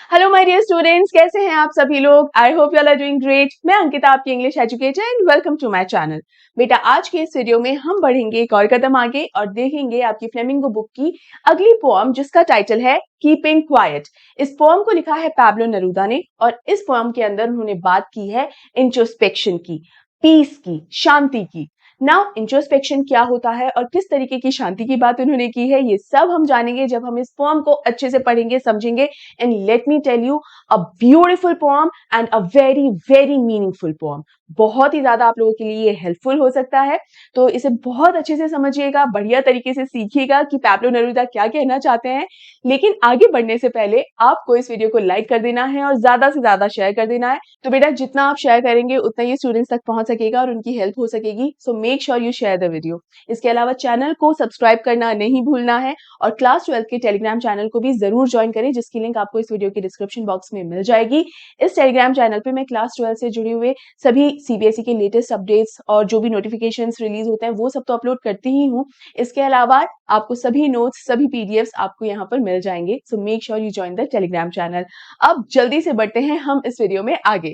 Hello my dear students, कैसे हैं आप सभी लोग। I hope you all are doing great. मैं अंकिता, आपकी English educator, and welcome to my channel. बेटा, आज के इस वीडियो में हम बढ़ेंगे एक और कदम आगे और देखेंगे आपकी फ्लेमिंगो बुक की अगली पोएम, जिसका टाइटल है कीपिंग क्वाइट। इस पोएम को लिखा है पैब्लो नेरूदा ने और इस पोएम के अंदर उन्होंने बात की है इंट्रोस्पेक्शन की, पीस की, शांति की। नाउ इंट्रोस्पेक्शन क्या होता है और किस तरीके की शांति की बात उन्होंने की है, ये सब हम जानेंगे जब हम इस पोएम को अच्छे से पढ़ेंगे, समझेंगे। And let me tell you, a beautiful poem and a very very meaningful poem. बहुत ही ज्यादा आप लोगों के लिए ये हेल्पफुल हो सकता है, तो इसे बहुत अच्छे से समझिएगा, बढ़िया तरीके से सीखिएगा कि पैब्लो नेरूदा क्या कहना चाहते हैं। लेकिन आगे बढ़ने से पहले आपको इस वीडियो को लाइक कर देना है और ज्यादा से ज्यादा शेयर कर देना है। तो बेटा, जितना आप शेयर करेंगे उतना ही स्टूडेंट्स तक पहुंच सकेगा और उनकी हेल्प हो सकेगी। So make sure you share the video. इसके अलावा चैनल को सब्सक्राइब करना नहीं भूलना है और क्लास 12 के टेलीग्राम चैनल को भी जरूर ज्वाइन करें, जिसकी लिंक आपको इस वीडियो के डिस्क्रिप्शन बॉक्स में मिल जाएगी। इस टेलीग्राम चैनल पे मैं क्लास 12 से जुड़े हुए सभी सीबीएसई के लेटेस्ट अपडेट्स और जो भी नोटिफिकेशंस रिलीज होते हैं वो सब तो अपलोड करती ही हूँ। इसके अलावा आपको सभी नोट्स, सभी पीडीएफ्स आपको यहाँ पर मिल जाएंगे। So make sure you join the Telegram channel. अब जल्दी से बढ़ते हैं हम इस वीडियो में आगे।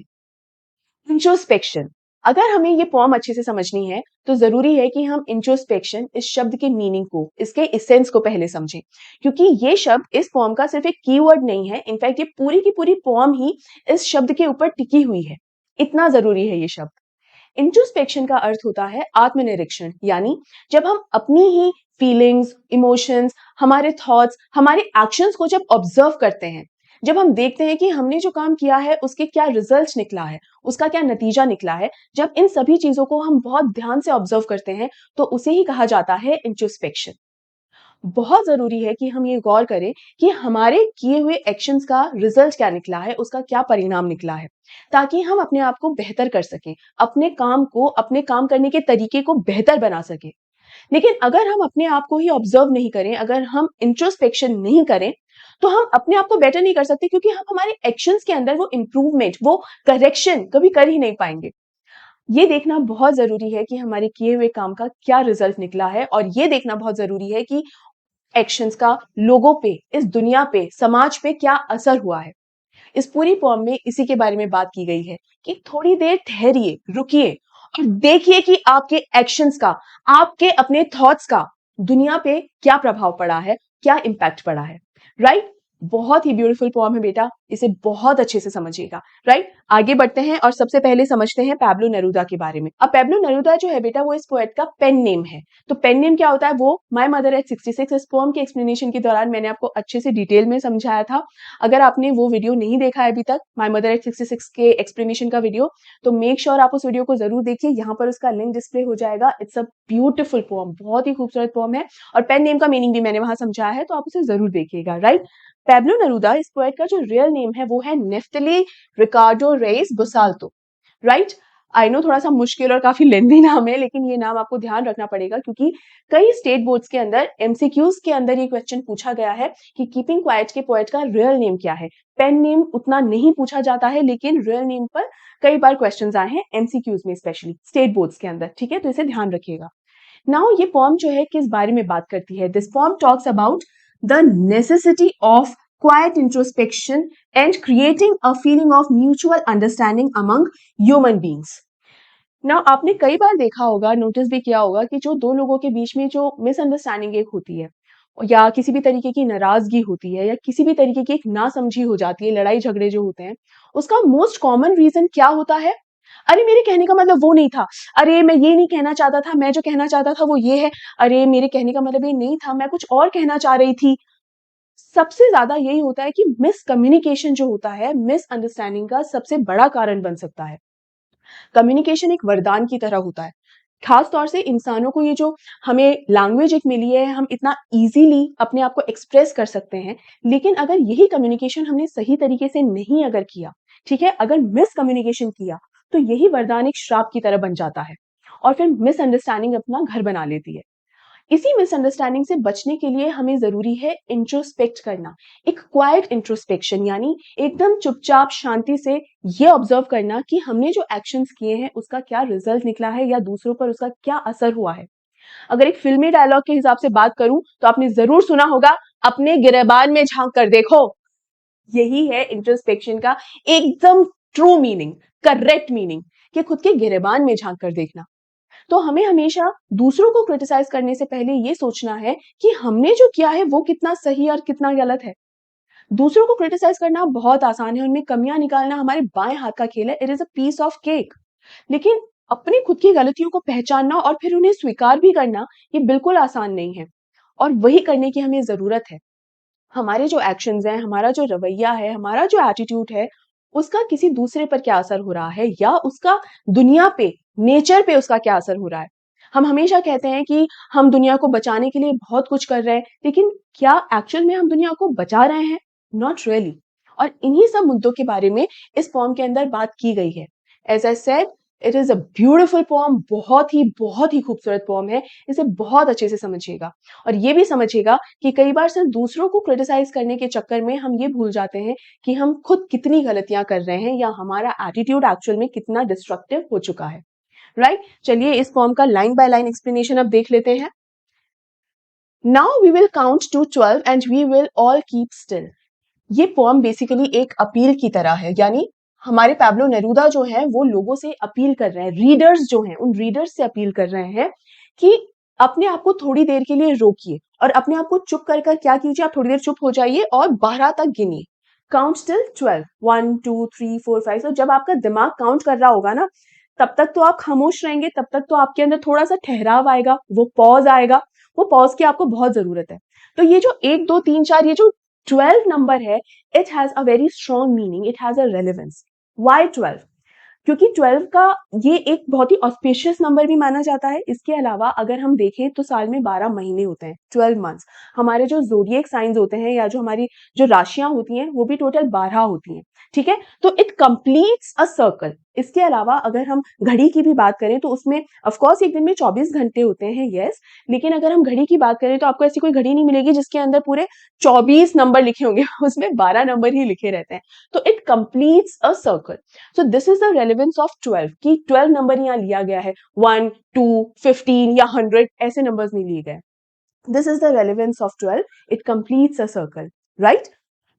इंट्रोस्पेक्शन, अगर हमें ये पोएम अच्छे से समझनी है तो जरूरी है कि हम इंट्रोस्पेक्शन इस शब्द के मीनिंग को, इसके इसेंस को पहले समझें, क्योंकि ये शब्द इस पोएम का सिर्फ एक कीवर्ड नहीं है। इनफैक्ट ये पूरी की पूरी पोएम ही इस शब्द के ऊपर टिकी हुई है। इतना जरूरी है ये शब्द। इंट्रोस्पेक्शन का अर्थ होता है आत्मनिरीक्षण, यानी जब हम अपनी ही फीलिंग्स, इमोशंस, हमारे थॉट्स, हमारे एक्शंस को जब ऑब्जर्व करते हैं, जब हम देखते हैं कि हमने जो काम किया है उसके क्या रिजल्ट्स निकला है, उसका क्या नतीजा निकला है, जब इन सभी चीजों को हम बहुत ध्यान से ऑब्जर्व करते हैं तो उसे ही कहा जाता है इंट्रोस्पेक्शन। बहुत जरूरी है कि हम ये गौर करें कि हमारे किए हुए एक्शंस का रिजल्ट क्या निकला है, उसका क्या परिणाम निकला है, ताकि हम अपने आप को बेहतर कर सकें, अपने काम को, अपने काम करने के तरीके को बेहतर बना सकें। लेकिन अगर हम अपने आप को ही ऑब्जर्व नहीं करें, अगर हम इंट्रोस्पेक्शन नहीं करें, तो हम अपने आप को बेटर नहीं कर सकते, क्योंकि हम हमारे एक्शंस के अंदर वो इंप्रूवमेंट, वो करेक्शन कभी कर ही नहीं पाएंगे। ये देखना बहुत जरूरी है कि हमारे किए हुए काम का क्या रिजल्ट निकला है, और ये देखना बहुत जरूरी है कि एक्शंस का लोगों पे, इस दुनिया पे, समाज पे क्या असर हुआ है। इस पूरी पोएम में इसी के बारे में बात की गई है कि थोड़ी देर ठहरिए, रुकिए और देखिए कि आपके एक्शंस का, आपके अपने थॉट्स का दुनिया पे क्या प्रभाव पड़ा है, क्या इंपैक्ट पड़ा है। राइट? बहुत ही ब्यूटीफुल पोएम है बेटा, इसे बहुत अच्छे से समझिएगा। राइट? आगे बढ़ते हैं और सबसे पहले समझते हैं पैब्लो नेरूदा के बारे में। अब पैब्लो नेरूदा जो है बेटा, वो इस पोएट का पेन नेम है। तो पेन नेम क्या होता है, वो माय मदर एट 66, इस पोएम के एक्सप्लेनेशन के दौरान मैंने आपको अच्छे से डिटेल में समझाया था। अगर आपने वो वीडियो नहीं देखा है अभी तक, माय मदर एट 66 के एक्सप्लेनेशन का वीडियो, तो मेक श्योर आप उस वीडियो को जरूर देखिए। यहाँ पर उसका लिंक डिस्प्ले हो जाएगा। इट्स अ ब्यूटीफुल पोएम, बहुत ही खूबसूरत पोएम है और पेन नेम का मीनिंग भी मैंने वहां समझाया है, तो आप उसे जरूर देखिएगा। राइट? पैब्लो नेरूदा, इस पोएट का जो रियल नेम है वो है नेफ्तली रिकार्डो रेइस बुसाल्टो। राइट? आई नो थोड़ा सा मुश्किल और काफी लेंदी नाम है, लेकिन ये नाम आपको ध्यान रखना पड़ेगा, क्योंकि कई स्टेट बोर्ड्स के अंदर एमसीक्यूज के अंदर ये क्वेश्चन पूछा गया है कि कीपिंग क्वाइट के पोएट का रियल नेम क्या है। पेन नेम उतना नहीं पूछा जाता है, लेकिन रियल नेम पर कई बार क्वेश्चंस आए हैं एमसीक्यूज में, स्पेशली स्टेट बोर्ड्स के अंदर। ठीक है, तो इसे ध्यान रखिएगा। नाउ ये पोएम जो है किस बारे में बात करती है? This poem talks about the necessity of quiet introspection and creating a feeling of mutual understanding among human beings. Now, आपने कई बार देखा होगा, नोटिस भी किया होगा कि जो दो लोगों के बीच में जो मिसअंडरस्टैंडिंग एक होती है, या किसी भी तरीके की नाराजगी होती है, या किसी भी तरीके की एक नासमझी हो जाती है, लड़ाई झगड़े जो होते हैं, उसका मोस्ट कॉमन रीजन क्या होता है? अरे मेरे कहने का मतलब वो नहीं था, अरे मैं ये नहीं कहना चाहता था, मैं जो कहना चाहता था वो ये है, अरे मेरे कहने का मतलब ये नहीं था, मैं कुछ और कहना चाह रही थी। सबसे ज्यादा यही होता है कि मिसकम्युनिकेशन जो होता है, मिसअंडरस्टैंडिंग का सबसे बड़ा कारण बन सकता है। कम्युनिकेशन एक वरदान की तरह होता है, खास तौर से इंसानों को। ये जो हमें लैंग्वेज एक मिली है, हम इतना इजीली अपने आप को एक्सप्रेस कर सकते हैं, लेकिन अगर यही कम्युनिकेशन हमने सही तरीके से नहीं अगर किया, ठीक है, अगर मिसकम्युनिकेशन किया, तो यही वरदान एक श्राप की तरह बन जाता है और फिर मिसअंडरस्टैंडिंग अपना घर बना लेती है। इसी मिसअंडरस्टैंडिंग से बचने के लिए हमें जरूरी है इंट्रोस्पेक्ट करना, एक क्वाइट इंट्रोस्पेक्शन, यानी एकदम चुपचाप शांति से ये ऑब्जर्व करना कि हमने जो एक्शंस किए हैं उसका क्या रिजल्ट निकला है, या दूसरों पर उसका क्या असर हुआ है। अगर एक फिल्मी डायलॉग के हिसाब से बात करूं तो आपने जरूर सुना होगा, अपने गिरेबान में झांक कर देखो। यही है इंट्रोस्पेक्शन का एकदम ट्रू मीनिंग, करेक्ट मीनिंग, कि खुद के गिरेबान में झांक कर देखना। तो हमें हमेशा दूसरों को क्रिटिसाइज करने से पहले ये सोचना है कि हमने जो किया है वो कितना सही और कितना गलत है। दूसरों को क्रिटिसाइज करना बहुत आसान है, उनमें कमियां निकालना हमारे बाएं हाथ का खेल है, it is a piece of cake. लेकिन अपनी खुद की गलतियों को पहचानना और फिर उन्हें स्वीकार भी करना, ये बिल्कुल आसान नहीं है, और वही करने की हमें जरूरत है। हमारे जो एक्शंस हैं, हमारा जो रवैया है, हमारा जो एटीट्यूड है, उसका किसी दूसरे पर क्या असर हो रहा है, या उसका दुनिया पे, नेचर पे उसका क्या असर हो रहा है। हम हमेशा कहते हैं कि हम दुनिया को बचाने के लिए बहुत कुछ कर रहे हैं, लेकिन क्या एक्चुअल में हम दुनिया को बचा रहे हैं? Not really. और इन्हीं सब मुद्दों के बारे में इस पॉम के अंदर बात की गई है। As I said, it is a beautiful poem, बहुत ही खूबसूरत पॉम है। इसे बहुत अच्छे से समझिएगा, और ये भी समझिएगा कि कई बार सिर्फ दूसरों को क्रिटिसाइज करने के चक्कर में हम ये भूल जाते हैं कि हम खुद कितनी गलतियां कर रहे हैं, या हमारा एटीट्यूड एक्चुअल में कितना डिस्ट्रक्टिव हो चुका है। राइट? चलिए इस फॉर्म का लाइन बाय लाइन एक्सप्लेनेशन अब देख लेते हैं। Now we will count to 12 and we will all keep still. ये पोएम बेसिकली एक अपील की तरह है, यानी हमारे पैब्लो नेरूदा जो है वो लोगों से अपील कर रहे हैं, रीडर्स जो हैं उन रीडर्स से अपील कर रहे हैं कि अपने आप को थोड़ी देर के लिए रोकिए और अपने आप को चुप कर कर क्या कीजिए, आप थोड़ी देर चुप हो जाइए और 12 तक गिनिए। Count till 12, 1 2 3 4 5। तो जब आपका दिमाग काउंट कर रहा होगा ना, तब तक तो आप खामोश रहेंगे, तब तक तो आपके अंदर थोड़ा सा ठहराव आएगा, वो पॉज आएगा। वो पॉज की आपको बहुत जरूरत है। तो ये जो 1 2 3 4, ये जो 12 नंबर है, it has a very strong meaning, it has a relevance. Why 12? क्योंकि 12 का ये एक बहुत ही ऑस्पिशियस नंबर भी माना जाता है। इसके अलावा अगर हम देखें तो साल में 12 महीने होते हैं, 12 मंथ्स। हमारे जो ज़ोडिएक साइंस होते हैं, या जो हमारी जो राशियां होती हैं, वो भी टोटल 12 होती हैं। ठीक है, तो इट कंप्लीट्स अ सर्कल। इसके अलावा अगर हम घड़ी की भी बात करें तो उसमें ऑफ कोर्स एक दिन में 24 घंटे होते हैं, यस। लेकिन अगर हम घड़ी की बात करें तो आपको ऐसी कोई घड़ी नहीं मिलेगी जिसके अंदर पूरे 24 नंबर लिखे होंगे उसमें 12 नंबर ही लिखे रहते हैं। तो it completes a circle. So this is the relevance of 12, कि 12 नंबर यहाँ लिया गया है, 1 2 15 या 100 ऐसे नंबर्स नहीं लिए गए। This is the relevance of 12, it completes a circle. Right?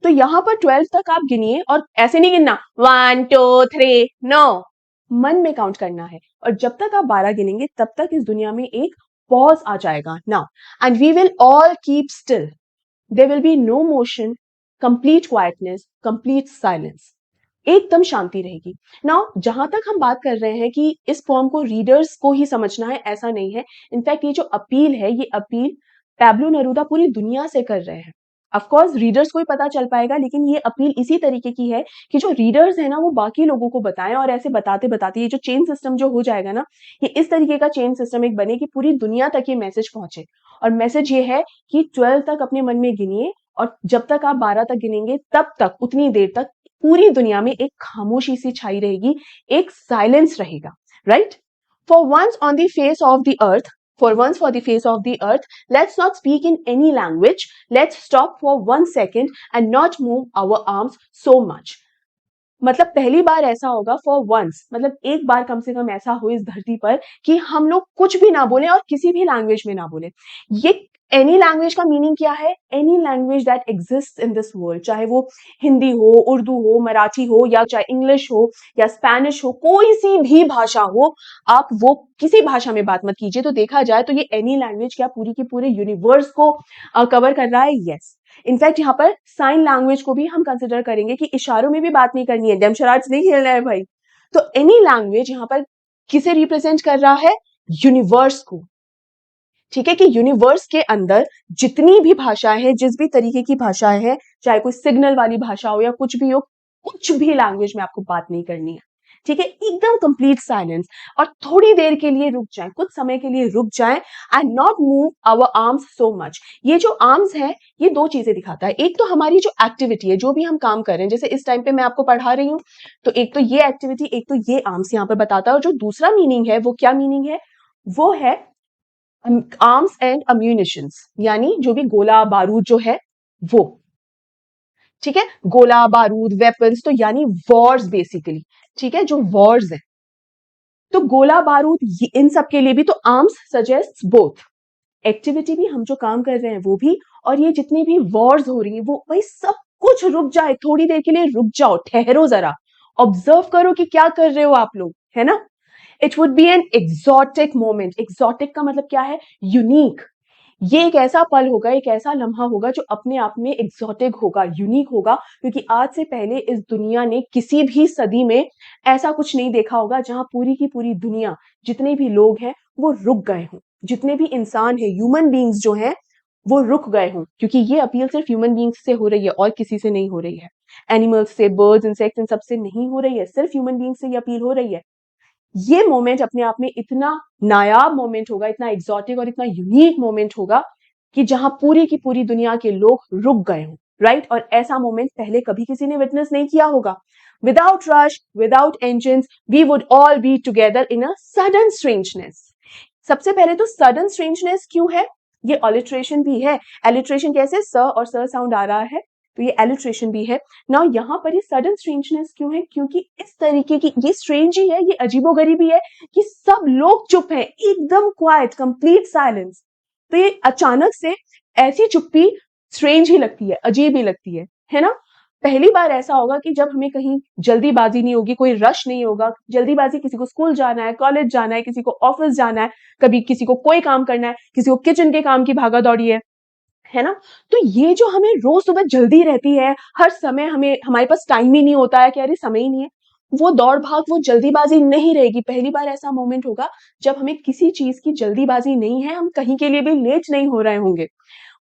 तो यहां पर 12 तक आप गिनिए, और ऐसे नहीं गिनना 1 2 3, नो, मन में काउंट करना है। और जब तक आप 12 गिनेंगे तब तक इस दुनिया में एक पॉज आ जाएगा। Now and we will all keep still, there will be no motion, complete quietness, complete silence, एकदम शांति रहेगी। नाउ जहां तक हम बात कर रहे हैं कि इस पोएम को रीडर्स को ही समझना है, ऐसा नहीं है। इनफैक्ट ये जो अपील है, ये अपील पैब्लो नेरूदा पूरी दुनिया से कर रहे हैं। ऑफ कोर्स रीडर्स को ही पता चल पाएगा, लेकिन ये अपील इसी तरीके की है कि जो रीडर्स है ना, वो बाकी लोगों को बताएं, और ऐसे बताते बताते ये जो चेन सिस्टम जो हो जाएगा ना, ये इस तरीके का चेन सिस्टम एक बने कि पूरी दुनिया तक ये मैसेज पहुंचे। और मैसेज ये है कि 12 तक अपने मन में गिनिए, और जब तक आप 12 तक गिनेंगे तब तक, उतनी देर तक पूरी दुनिया में एक खामोशी सी छाई रहेगी, एक साइलेंस रहेगा। Right? For once on the face of the earth, for once for the face of the earth, let's not speak in any language, let's stop for 1 second and not move our arms so much. मतलब पहली बार ऐसा होगा, for once मतलब एक बार कम से कम ऐसा हो इस धरती पर कि हम लोग कुछ भी ना बोले और किसी भी लैंग्वेज में ना बोले। ये एनी लैंग्वेज का मीनिंग क्या है? Any language that exist in this world, चाहे वो हिंदी हो, उर्दू हो, मराठी हो, या चाहे इंग्लिश हो या स्पेनिश हो, कोई सी भी भाषा हो, आप वो किसी भाषा में बात मत कीजिए। तो देखा जाए तो ये एनी लैंग्वेज क्या पूरी की पूरे यूनिवर्स को कवर कर रहा है? यस। इनफैक्ट यहाँ पर साइन लैंग्वेज को भी हम कंसिडर करेंगे कि इशारों में भी बात नहीं करनी है, डेमशरार्ड्स नहीं खेलना है भाई। तो एनी लैंग्वेज यहाँ पर किसे रिप्रेजेंट कर रहा है? यूनिवर्स को। ठीक है, कि यूनिवर्स के अंदर जितनी भी भाषाएं हैं, जिस भी तरीके की भाषाएं हैं, चाहे कोई सिग्नल वाली भाषा हो या कुछ भी हो, कुछ भी लैंग्वेज में आपको बात नहीं करनी है। ठीक है, एकदम कंप्लीट साइलेंस। और थोड़ी देर के लिए रुक जाएं, कुछ समय के लिए रुक जाएं, and not move our arms so much. ये जो आर्म्स है, ये दो चीजें दिखाता है। एक तो हमारी जो एक्टिविटी है, जो भी हम काम कर रहे हैं, जैसे इस टाइम पे मैं आपको पढ़ा रही हूँ, तो एक तो ये एक्टिविटी, एक तो ये आर्म्स यहाँ पर बताता है। और जो दूसरा मीनिंग है, वो क्या मीनिंग है? वो है आर्म्स एंड अम्यूनिशंस, यानी जो भी गोला बारूद जो है वो। ठीक है, गोला बारूद, वेपन्स, तो यानी वॉर्स बेसिकली। ठीक है, जो वॉर्स है, तो गोला बारूद इन सब के लिए भी, तो आर्म्स सजेस्ट बोथ एक्टिविटी भी, हम जो काम कर रहे हैं वो भी, और ये जितनी भी वॉर्स हो रही है वो, भाई सब कुछ रुक जाए, थोड़ी देर के लिए रुक जाओ, ठहरो जरा, ऑब्जर्व करो कि क्या कर रहे हो आप लोग, है ना। It would be an exotic moment. Exotic का मतलब क्या है? यूनिक। ये एक ऐसा पल होगा, एक ऐसा लम्हा होगा जो अपने आप में एक्सोटिक होगा, यूनिक होगा, क्योंकि आज से पहले इस दुनिया ने किसी भी सदी में ऐसा कुछ नहीं देखा होगा जहां पूरी की पूरी दुनिया, जितने भी लोग हैं वो रुक गए हों, जितने भी इंसान हैं, ह्यूमन बींग्स जो हैं वो रुक गए हों, क्योंकि ये अपील सिर्फ ह्यूमन बींग्स से हो रही है और किसी से नहीं हो रही है। एनिमल्स से, बर्ड्स, इंसेक्ट्स, इन सबसे नहीं हो रही है, सिर्फ ह्यूमन बींग्स से ये अपील हो रही है। ये मोमेंट अपने आप में इतना नायाब मोमेंट होगा, इतना एग्जॉटिक और इतना यूनिक मोमेंट होगा कि जहां पूरी की पूरी दुनिया के लोग रुक गए हों, राइट। और ऐसा मोमेंट पहले कभी किसी ने विटनेस नहीं किया होगा। Without rush, without engines, we would all be together in a sudden strangeness. सबसे पहले तो सडन स्ट्रेंजनेस क्यों है? ये ऑलिट्रेशन भी है। एलिट्रेशन कैसे? स और स साउंड आ रहा है, तो ये एलिट्रेशन भी है। नाउ यहाँ पर ये सडन स्ट्रेंजनेस क्यों है? क्योंकि इस तरीके की, ये स्ट्रेंज ही है, ये अजीबोगरीबी है कि सब लोग चुप हैं, एकदम क्वाइट, कंप्लीट साइलेंस। तो ये अचानक से ऐसी चुप्पी स्ट्रेंज ही लगती है, अजीब ही लगती है ना। पहली बार ऐसा होगा कि जब हमें कहीं जल्दीबाजी नहीं होगी, कोई रश नहीं होगा। जल्दीबाजी, किसी को स्कूल जाना है, कॉलेज जाना है, किसी को ऑफिस जाना है, कभी किसी को कोई काम करना है, किसी को किचन के काम की भागा दौड़ी है ना। तो ये जो हमें रोज सुबह जल्दी रहती है, हर समय हमें, हमारे पास टाइम ही नहीं होता है कि अरे समय ही नहीं है, वो दौड़ भाग, वो जल्दीबाजी नहीं रहेगी। पहली बार ऐसा मोमेंट होगा जब हमें किसी चीज की जल्दीबाजी नहीं है, हम कहीं के लिए भी लेट नहीं हो रहे होंगे।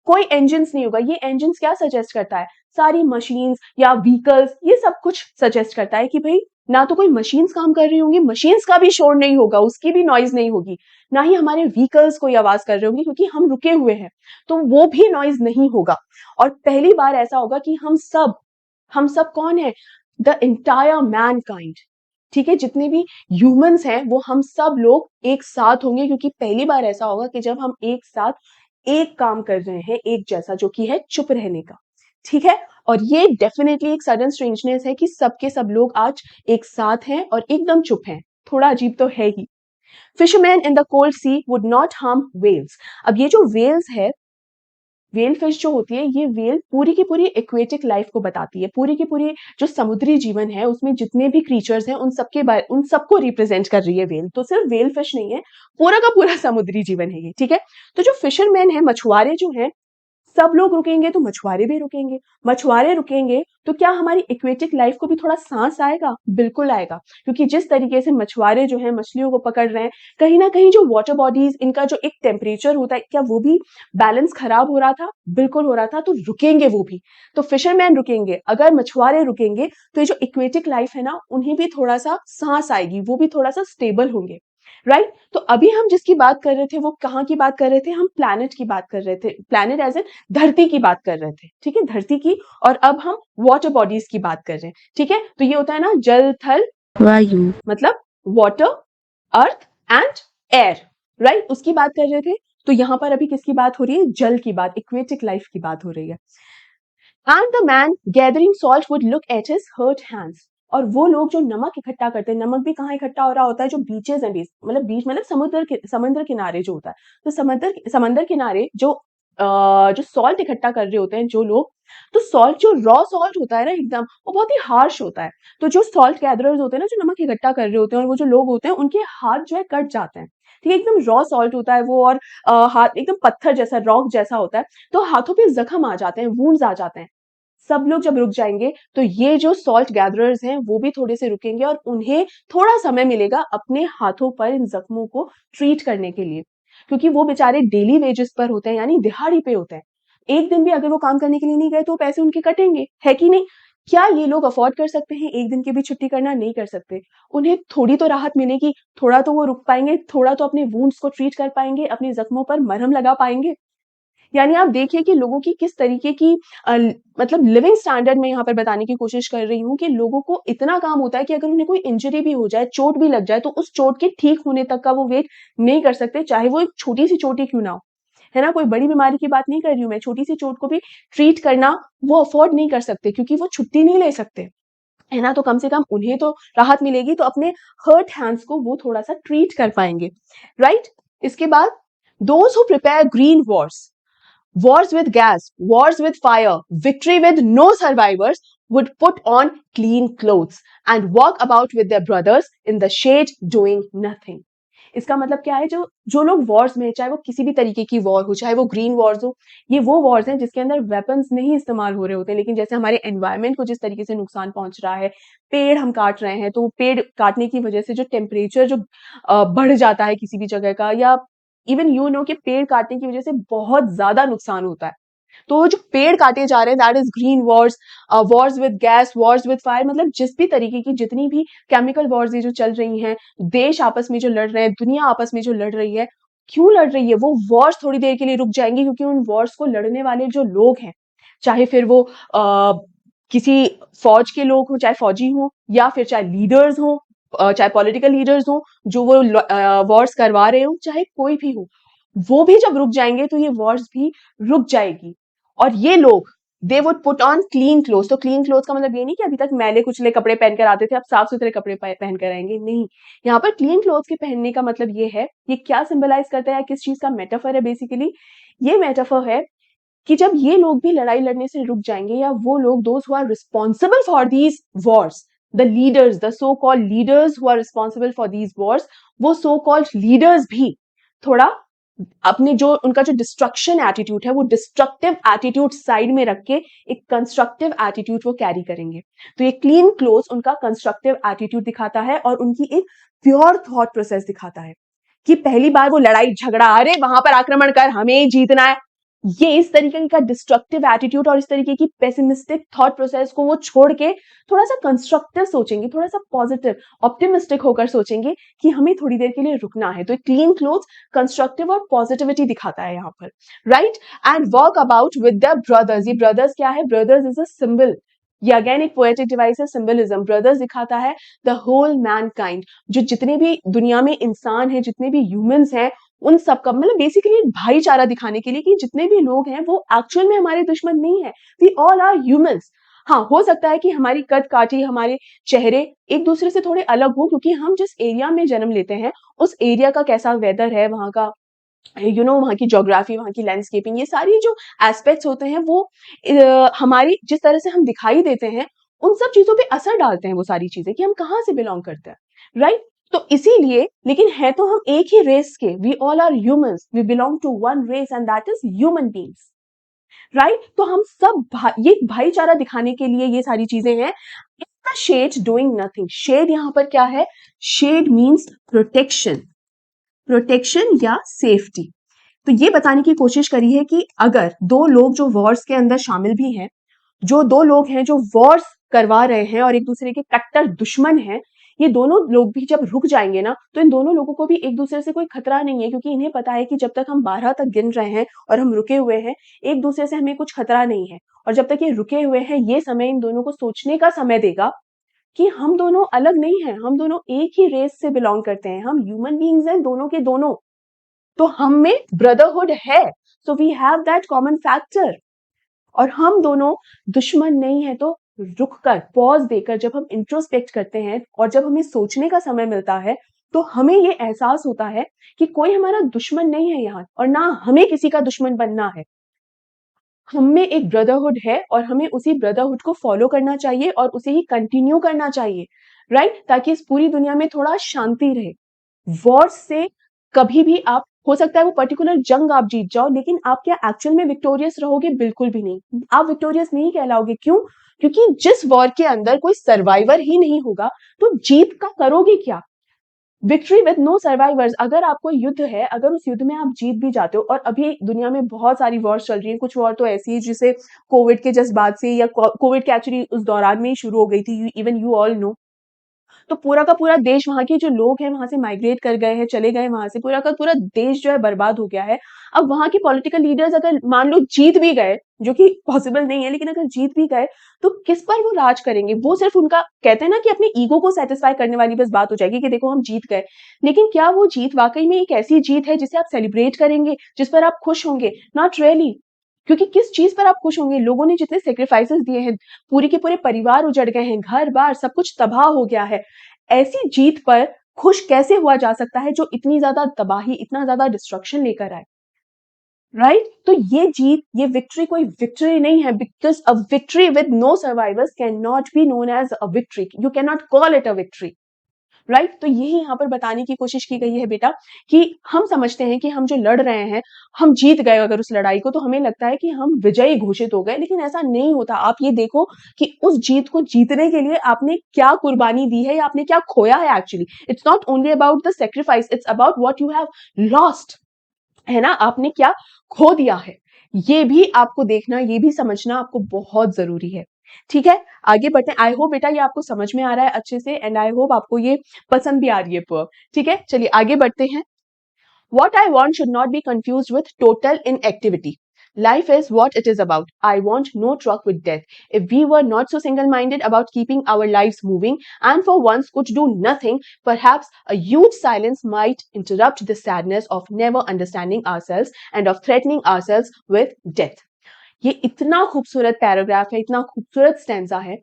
कोई इंजन्स नहीं होगा। ये इंजन्स क्या सजेस्ट करता है? सारी मशीन्स या व्हीकल्स, ये सब कुछ सजेस्ट करता है कि भाई ना तो कोई मशीन्स काम कर रही होंगी, मशीन्स का भी शोर नहीं होगा, उसकी भी नॉइज नहीं होगी, ना ही हमारे व्हीकल्स कोई आवाज कर रहे होंगे क्योंकि हम रुके हुए हैं, तो वो भी नॉइज नहीं होगा। और पहली बार ऐसा होगा कि हम सब कौन है? द एंटायर मैनकाइंड, ठीक है, जितने भी ह्यूमंस हैं वो हम सब लोग एक साथ होंगे, क्योंकि पहली बार ऐसा होगा कि जब हम एक साथ एक काम कर रहे हैं, एक जैसा, जो कि है चुप रहने का, ठीक है। और ये डेफिनेटली एक सडन स्ट्रेंजनेस है कि सबके सब लोग आज एक साथ हैं और एकदम चुप हैं। थोड़ा अजीब तो है ही। Fisherman in the cold sea would not harm whales. अब ये जो वेल्स है, वेल फिश जो होती है, ये वेल पूरी की पूरी एक्वेटिक लाइफ को बताती है। पूरी की पूरी जो समुद्री जीवन है, उसमें जितने भी क्रीचर्स हैं, उन सबको रिप्रेजेंट कर रही है वेल। तो सिर्फ वेल फिश नहीं है, पूरा का पूरा समुद्री जीवन है ये, ठीक है। तो जो फिशरमैन है, मछुआरे जो हैं, सब लोग रुकेंगे तो मछुआरे भी रुकेंगे। मछुआरे रुकेंगे तो क्या हमारी एक्वेटिक लाइफ को भी थोड़ा सांस आएगा? बिल्कुल आएगा, क्योंकि जिस तरीके से मछुआरे जो हैं मछलियों को पकड़ रहे हैं, कहीं ना कहीं जो वाटर बॉडीज, इनका जो एक टेम्परेचर होता है, क्या वो भी बैलेंस खराब हो रहा था? बिल्कुल हो रहा था। तो रुकेंगे वो भी। तो फिशरमैन रुकेंगे, अगर मछुआरे रुकेंगे तो ये जो इक्वेटिक लाइफ है ना, उन्हें भी थोड़ा सा सांस आएगी, वो भी थोड़ा सा स्टेबल होंगे, राइट। तो अभी हम जिसकी बात कर रहे थे वो कहाँ की बात कर रहे थे? हम प्लैनेट की बात कर रहे थे, प्लैनेट एज ए धरती की बात कर रहे थे, ठीक है, धरती की। और अब हम वाटर बॉडीज की बात कर रहे हैं, ठीक है। तो ये होता है ना, जल, थल, वायु, मतलब water, earth and air, right, उसकी बात कर रहे थे। तो यहां पर अभी किसकी बात हो रही है? जल की बात, इक्वेटिक लाइफ की बात हो रही है। And the man gathering salt would look at his hurt hands. और वो लोग जो नमक इकट्ठा करते हैं, नमक भी कहाँ इकट्ठा हो रहा होता है? जो बीचेस हैं, मतलब बीच मतलब समुद्र किनारे जो होता है, तो समंदर किनारे जो सॉल्ट इकट्ठा कर रहे होते हैं जो लोग, तो सॉल्ट, जो रॉ सॉल्ट होता है ना एकदम, वो बहुत ही हार्श होता है। तो जो सॉल्ट गैदरर्स होते हैं ना, जो नमक इकट्ठा कर रहे होते हैं, और वो जो लोग होते हैं, उनके हाथ जो है कट जाते हैं, ठीक है, एकदम रॉ सॉल्ट होता है वो। और हाथ एकदम पत्थर जैसा, रॉक जैसा होता है, तो हाथों पे जख्म आ जाते हैं, वुंड्स आ जाते हैं। सब लोग जब रुक जाएंगे तो ये जो सॉल्ट गैदरर्स हैं वो भी थोड़े से रुकेंगे, और उन्हें थोड़ा समय मिलेगा अपने हाथों पर इन जख्मों को ट्रीट करने के लिए, क्योंकि वो बेचारे डेली वेजेस पर होते हैं, यानी दिहाड़ी पे होते हैं। एक दिन भी अगर वो काम करने के लिए नहीं गए तो पैसे उनके कटेंगे, है कि नहीं? क्या ये लोग अफोर्ड कर सकते हैं एक दिन की भी छुट्टी करना? नहीं कर सकते। उन्हें थोड़ी तो राहत मिलेगी, थोड़ा तो वो रुक पाएंगे, थोड़ा तो अपने वुंड्स को ट्रीट कर पाएंगे, अपने जख्मों पर मरहम लगा पाएंगे। यानी आप देखिए कि लोगों की किस तरीके की मतलब लिविंग स्टैंडर्ड में यहाँ पर बताने की कोशिश कर रही हूँ कि लोगों को इतना काम होता है कि अगर उन्हें कोई इंजरी भी हो जाए, चोट भी लग जाए, तो उस चोट के ठीक होने तक का वो वेट नहीं कर सकते, चाहे वो एक छोटी सी चोट ही क्यों ना हो, है ना। कोई बड़ी बीमारी की बात नहीं कर रही हूँ मैं, छोटी सी चोट को भी ट्रीट करना वो अफोर्ड नहीं कर सकते, क्योंकि वो छुट्टी नहीं ले सकते, है ना। तो कम से कम उन्हें तो राहत मिलेगी, तो अपने हर्ट हैंड्स को वो थोड़ा सा ट्रीट कर पाएंगे, राइट। इसके बाद, those who prepare green Wars, Wars with gas, wars with fire, victory with no survivors would put on clean clothes and walk about with their brothers in the shade doing nothing. इसका मतलब क्या है, जो जो लोग Wars में, चाहे वो किसी भी तरीके की वॉर हो, चाहे वो ग्रीन वॉर्स हो, ये वो वॉर्स हैं जिसके अंदर वेपन्स नहीं इस्तेमाल हो रहे होते हैं, लेकिन जैसे हमारे एनवायरनमेंट को जिस तरीके से नुकसान पहुंच रहा है, पेड़ हम काट रहे हैं, तो वो पेड़ काटने की वजह से जो टेम्परेचर जो बढ़ जाता है किसी भी जगह का, या इवन यू नो कि पेड़ काटने की वजह से बहुत ज्यादा नुकसान होता है। तो जो पेड़ काटे जा रहे हैं, that is green Wars, Wars with gas, Wars with fire, मतलब जिस भी तरीके की जितनी भी केमिकल वॉर्स ये जो चल रही हैं, देश आपस में जो लड़ रहे हैं, दुनिया आपस में जो लड़ रही है, क्यों लड़ रही है? वो वॉर्स थोड़ी देर के लिए रुक जाएंगी, क्योंकि उन वॉर्स को लड़ने वाले जो लोग हैं, चाहे फिर वो किसी फौज के लोग हो, चाहे फौजी हो, या फिर चाहे लीडर्स हो, चाहे पॉलिटिकल लीडर्स हो, जो वो वॉर्स करवा रहे हो, चाहे कोई भी हो, वो भी जब रुक जाएंगे तो ये वॉर्स भी रुक जाएगी। और ये लोग, they would put on clean cloth. तो क्लीन क्लोथ का मतलब ये नहीं कि अभी तक मैले कुचले कपड़े पहनकर आते थे, अब साफ सुथरे कपड़े पहन कर आएंगे, नहीं। यहाँ पर क्लीन क्लोथ के पहनने का मतलब ये है, ये क्या सिंबलाइज करता है, किस चीज का मेटाफर है? बेसिकली ये मेटाफर है कि जब ये लोग भी लड़ाई लड़ने से रुक जाएंगे, या वो लोग, those who are responsible for these wars, the leaders, the so called leaders who are responsible for these wars, वो सो कॉल्ड लीडर्स भी थोड़ा अपने जो उनका जो डिस्ट्रक्शन एटीट्यूड है, वो डिस्ट्रक्टिव एटीट्यूड साइड में रख के एक कंस्ट्रक्टिव एटीट्यूड वो कैरी करेंगे। तो ये क्लीन क्लोथ उनका कंस्ट्रक्टिव एटीट्यूड दिखाता है, और उनकी एक प्योर थॉट प्रोसेस दिखाता है कि पहली बार वो लड़ाई झगड़ा, अरे वहां पर आक्रमण कर, हमें ही जीतना है, ये इस तरीके का डिस्ट्रक्टिव एटीट्यूड और इस तरीके की पेसिमिस्टिक थॉट प्रोसेस को वो छोड़ के थोड़ा सा कंस्ट्रक्टिव सोचेंगे, थोड़ा सा पॉजिटिव ऑप्टिमिस्टिक होकर सोचेंगे कि हमें थोड़ी देर के लिए रुकना है। तो क्लीन क्लोथ कंस्ट्रक्टिव और पॉजिटिविटी दिखाता है यहाँ पर, right. And work about with the brothers. ये ब्रदर्स क्या है? ब्रदर्स इज अ सिंबल, ये अगेन एक पोएटिक डिवाइस है, सिंबलिज्म। ब्रदर्स दिखाता है द होल मैनकाइंड, जो जितने भी दुनिया में इंसान है, जितने भी ह्यूमंस हैं, उन सब का मतलब बेसिकली भाईचारा दिखाने के लिए कि जितने भी लोग हैं वो एक्चुअल में हमारे दुश्मन नहीं है, वी ऑल आर ह्यूमंस। हाँ, हो सकता है कि हमारी कद काठी, हमारे चेहरे एक दूसरे से थोड़े अलग हो, क्योंकि हम जिस एरिया में जन्म लेते हैं, उस एरिया का कैसा वेदर है, वहां का वहां की ज्योग्राफी, वहां की लैंडस्केपिंग, ये सारी जो एस्पेक्ट्स होते हैं, वो हमारी जिस तरह से हम दिखाई देते हैं, उन सब चीजों पे असर डालते हैं वो सारी चीजें, कि हम कहाँ से बिलोंग करते हैं, राइट। तो इसीलिए, लेकिन है तो हम एक ही रेस के, we all are humans, we belong to one race and that is human beings, right. तो हम सब ये भाईचारा दिखाने के लिए ये सारी चीजें हैं। शेड डूइंग नथिंग, शेड यहाँ पर क्या है? शेड मीन्स प्रोटेक्शन, प्रोटेक्शन या सेफ्टी। तो ये बताने की कोशिश करी है कि अगर दो लोग जो वॉर्स के अंदर शामिल भी हैं, जो दो लोग हैं जो वॉर्स करवा रहे हैं और एक दूसरे के कट्टर दुश्मन हैं, ये दोनों लोग भी जब रुक जाएंगे ना, तो इन दोनों लोगों को भी एक दूसरे से कोई खतरा नहीं है, क्योंकि इन्हें पता है कि जब तक हम 12 तक गिन रहे हैं और हम रुके हुए हैं, एक दूसरे से हमें कुछ खतरा नहीं है। और जब तक ये रुके हुए हैं, ये समय इन दोनों को सोचने का समय देगा कि हम दोनों अलग नहीं हैं, हम दोनों एक ही रेस से बिलोंग करते हैं, हम ह्यूमन बींग्स हैं दोनों के दोनों। तो हम में ब्रदरहुड है, so we have that common factor, और हम दोनों दुश्मन नहीं है। तो रुककर, पॉज देकर जब हम इंट्रोस्पेक्ट करते हैं और जब हमें सोचने का समय मिलता है, तो हमें ये एहसास होता है कि कोई हमारा दुश्मन नहीं है यहाँ, और ना हमें किसी का दुश्मन बनना है। हम में एक ब्रदरहुड है, और हमें उसी ब्रदरहुड को फॉलो करना चाहिए और उसे ही कंटिन्यू करना चाहिए, राइट, ताकि इस पूरी दुनिया में थोड़ा शांति रहे। वॉर से कभी भी आप, हो सकता है वो पर्टिकुलर जंग आप जीत जाओ, लेकिन आप क्या एक्चुअल में विक्टोरियस रहोगे? बिल्कुल भी नहीं, आप विक्टोरियस नहीं कहलाओगे। क्यों? क्योंकि जिस वॉर के अंदर कोई सर्वाइवर ही नहीं होगा, तो जीत का करोगे क्या? Victory with no survivors. अगर आपको युद्ध है, अगर उस युद्ध में आप जीत भी जाते हो, और अभी दुनिया में बहुत सारी वॉर्स चल रही हैं, कुछ वॉर तो ऐसी है जिसे कोविड के जस्ट बाद से, या कोविड के एक्चुअली उस दौरान में ही शुरू हो गई थी, इवन यू ऑल नो। तो पूरा का पूरा देश, वहां के जो लोग हैं वहां से माइग्रेट कर गए हैं, चले गए वहां से, पूरा का पूरा देश जो है बर्बाद हो गया है। अब वहां के पॉलिटिकल लीडर्स अगर मान लो जीत भी गए, जो कि पॉसिबल नहीं है, लेकिन अगर जीत भी गए, तो किस पर वो राज करेंगे? वो सिर्फ उनका, कहते हैं ना कि अपने ईगो को सेटिस्फाई करने वाली बस बात हो जाएगी कि देखो हम जीत गए। लेकिन क्या वो जीत वाकई में एक ऐसी जीत है जिसे आप सेलिब्रेट करेंगे, जिस पर आप खुश होंगे? Not really. क्योंकि किस चीज पर आप खुश होंगे? लोगों ने जितने सेक्रीफाइसेस दिए हैं, पूरे के पूरे परिवार उजड़ गए हैं, घर बार सब कुछ तबाह हो गया है। ऐसी जीत पर खुश कैसे हुआ जा सकता है जो इतनी ज्यादा तबाही, इतना ज्यादा डिस्ट्रक्शन लेकर आए, राइट तो ये जीत, ये विक्ट्री कोई विक्ट्री नहीं है, because a victory with no survivors can not be known as a victory, you can not call it a victory. Right तो यही यहाँ पर बताने की कोशिश की गई है बेटा कि हम समझते हैं कि हम जो लड़ रहे हैं हम जीत गए अगर उस लड़ाई को, तो हमें लगता है कि हम विजयी घोषित हो गए, लेकिन ऐसा नहीं होता। आप ये देखो कि उस जीत को जीतने के लिए आपने क्या कुर्बानी दी है या आपने क्या खोया है। Actually it's not only about the sacrifice, it's about what you have lost, है ना, आपने क्या खो दिया है। ये भी आपको देखना, ये भी समझना आपको बहुत जरूरी है। ठीक है, आगे बढ़ते हैं। आई होप बेटा ये आपको समझ में आ रहा है अच्छे से, एंड आई होप आपको ये पसंद भी आ रही है वर्ब। ठीक है, चलिए आगे बढ़ते हैं। What I want should not be confused with total inactivity. Life is what it is about. I want no truck with death. If we were not so single-minded about keeping our lives moving and for once could do nothing, perhaps a huge silence might interrupt the sadness of never understanding ourselves and of threatening ourselves with death. ये इतना खूबसूरत paragraph है, इतना खूबसूरत stanza है।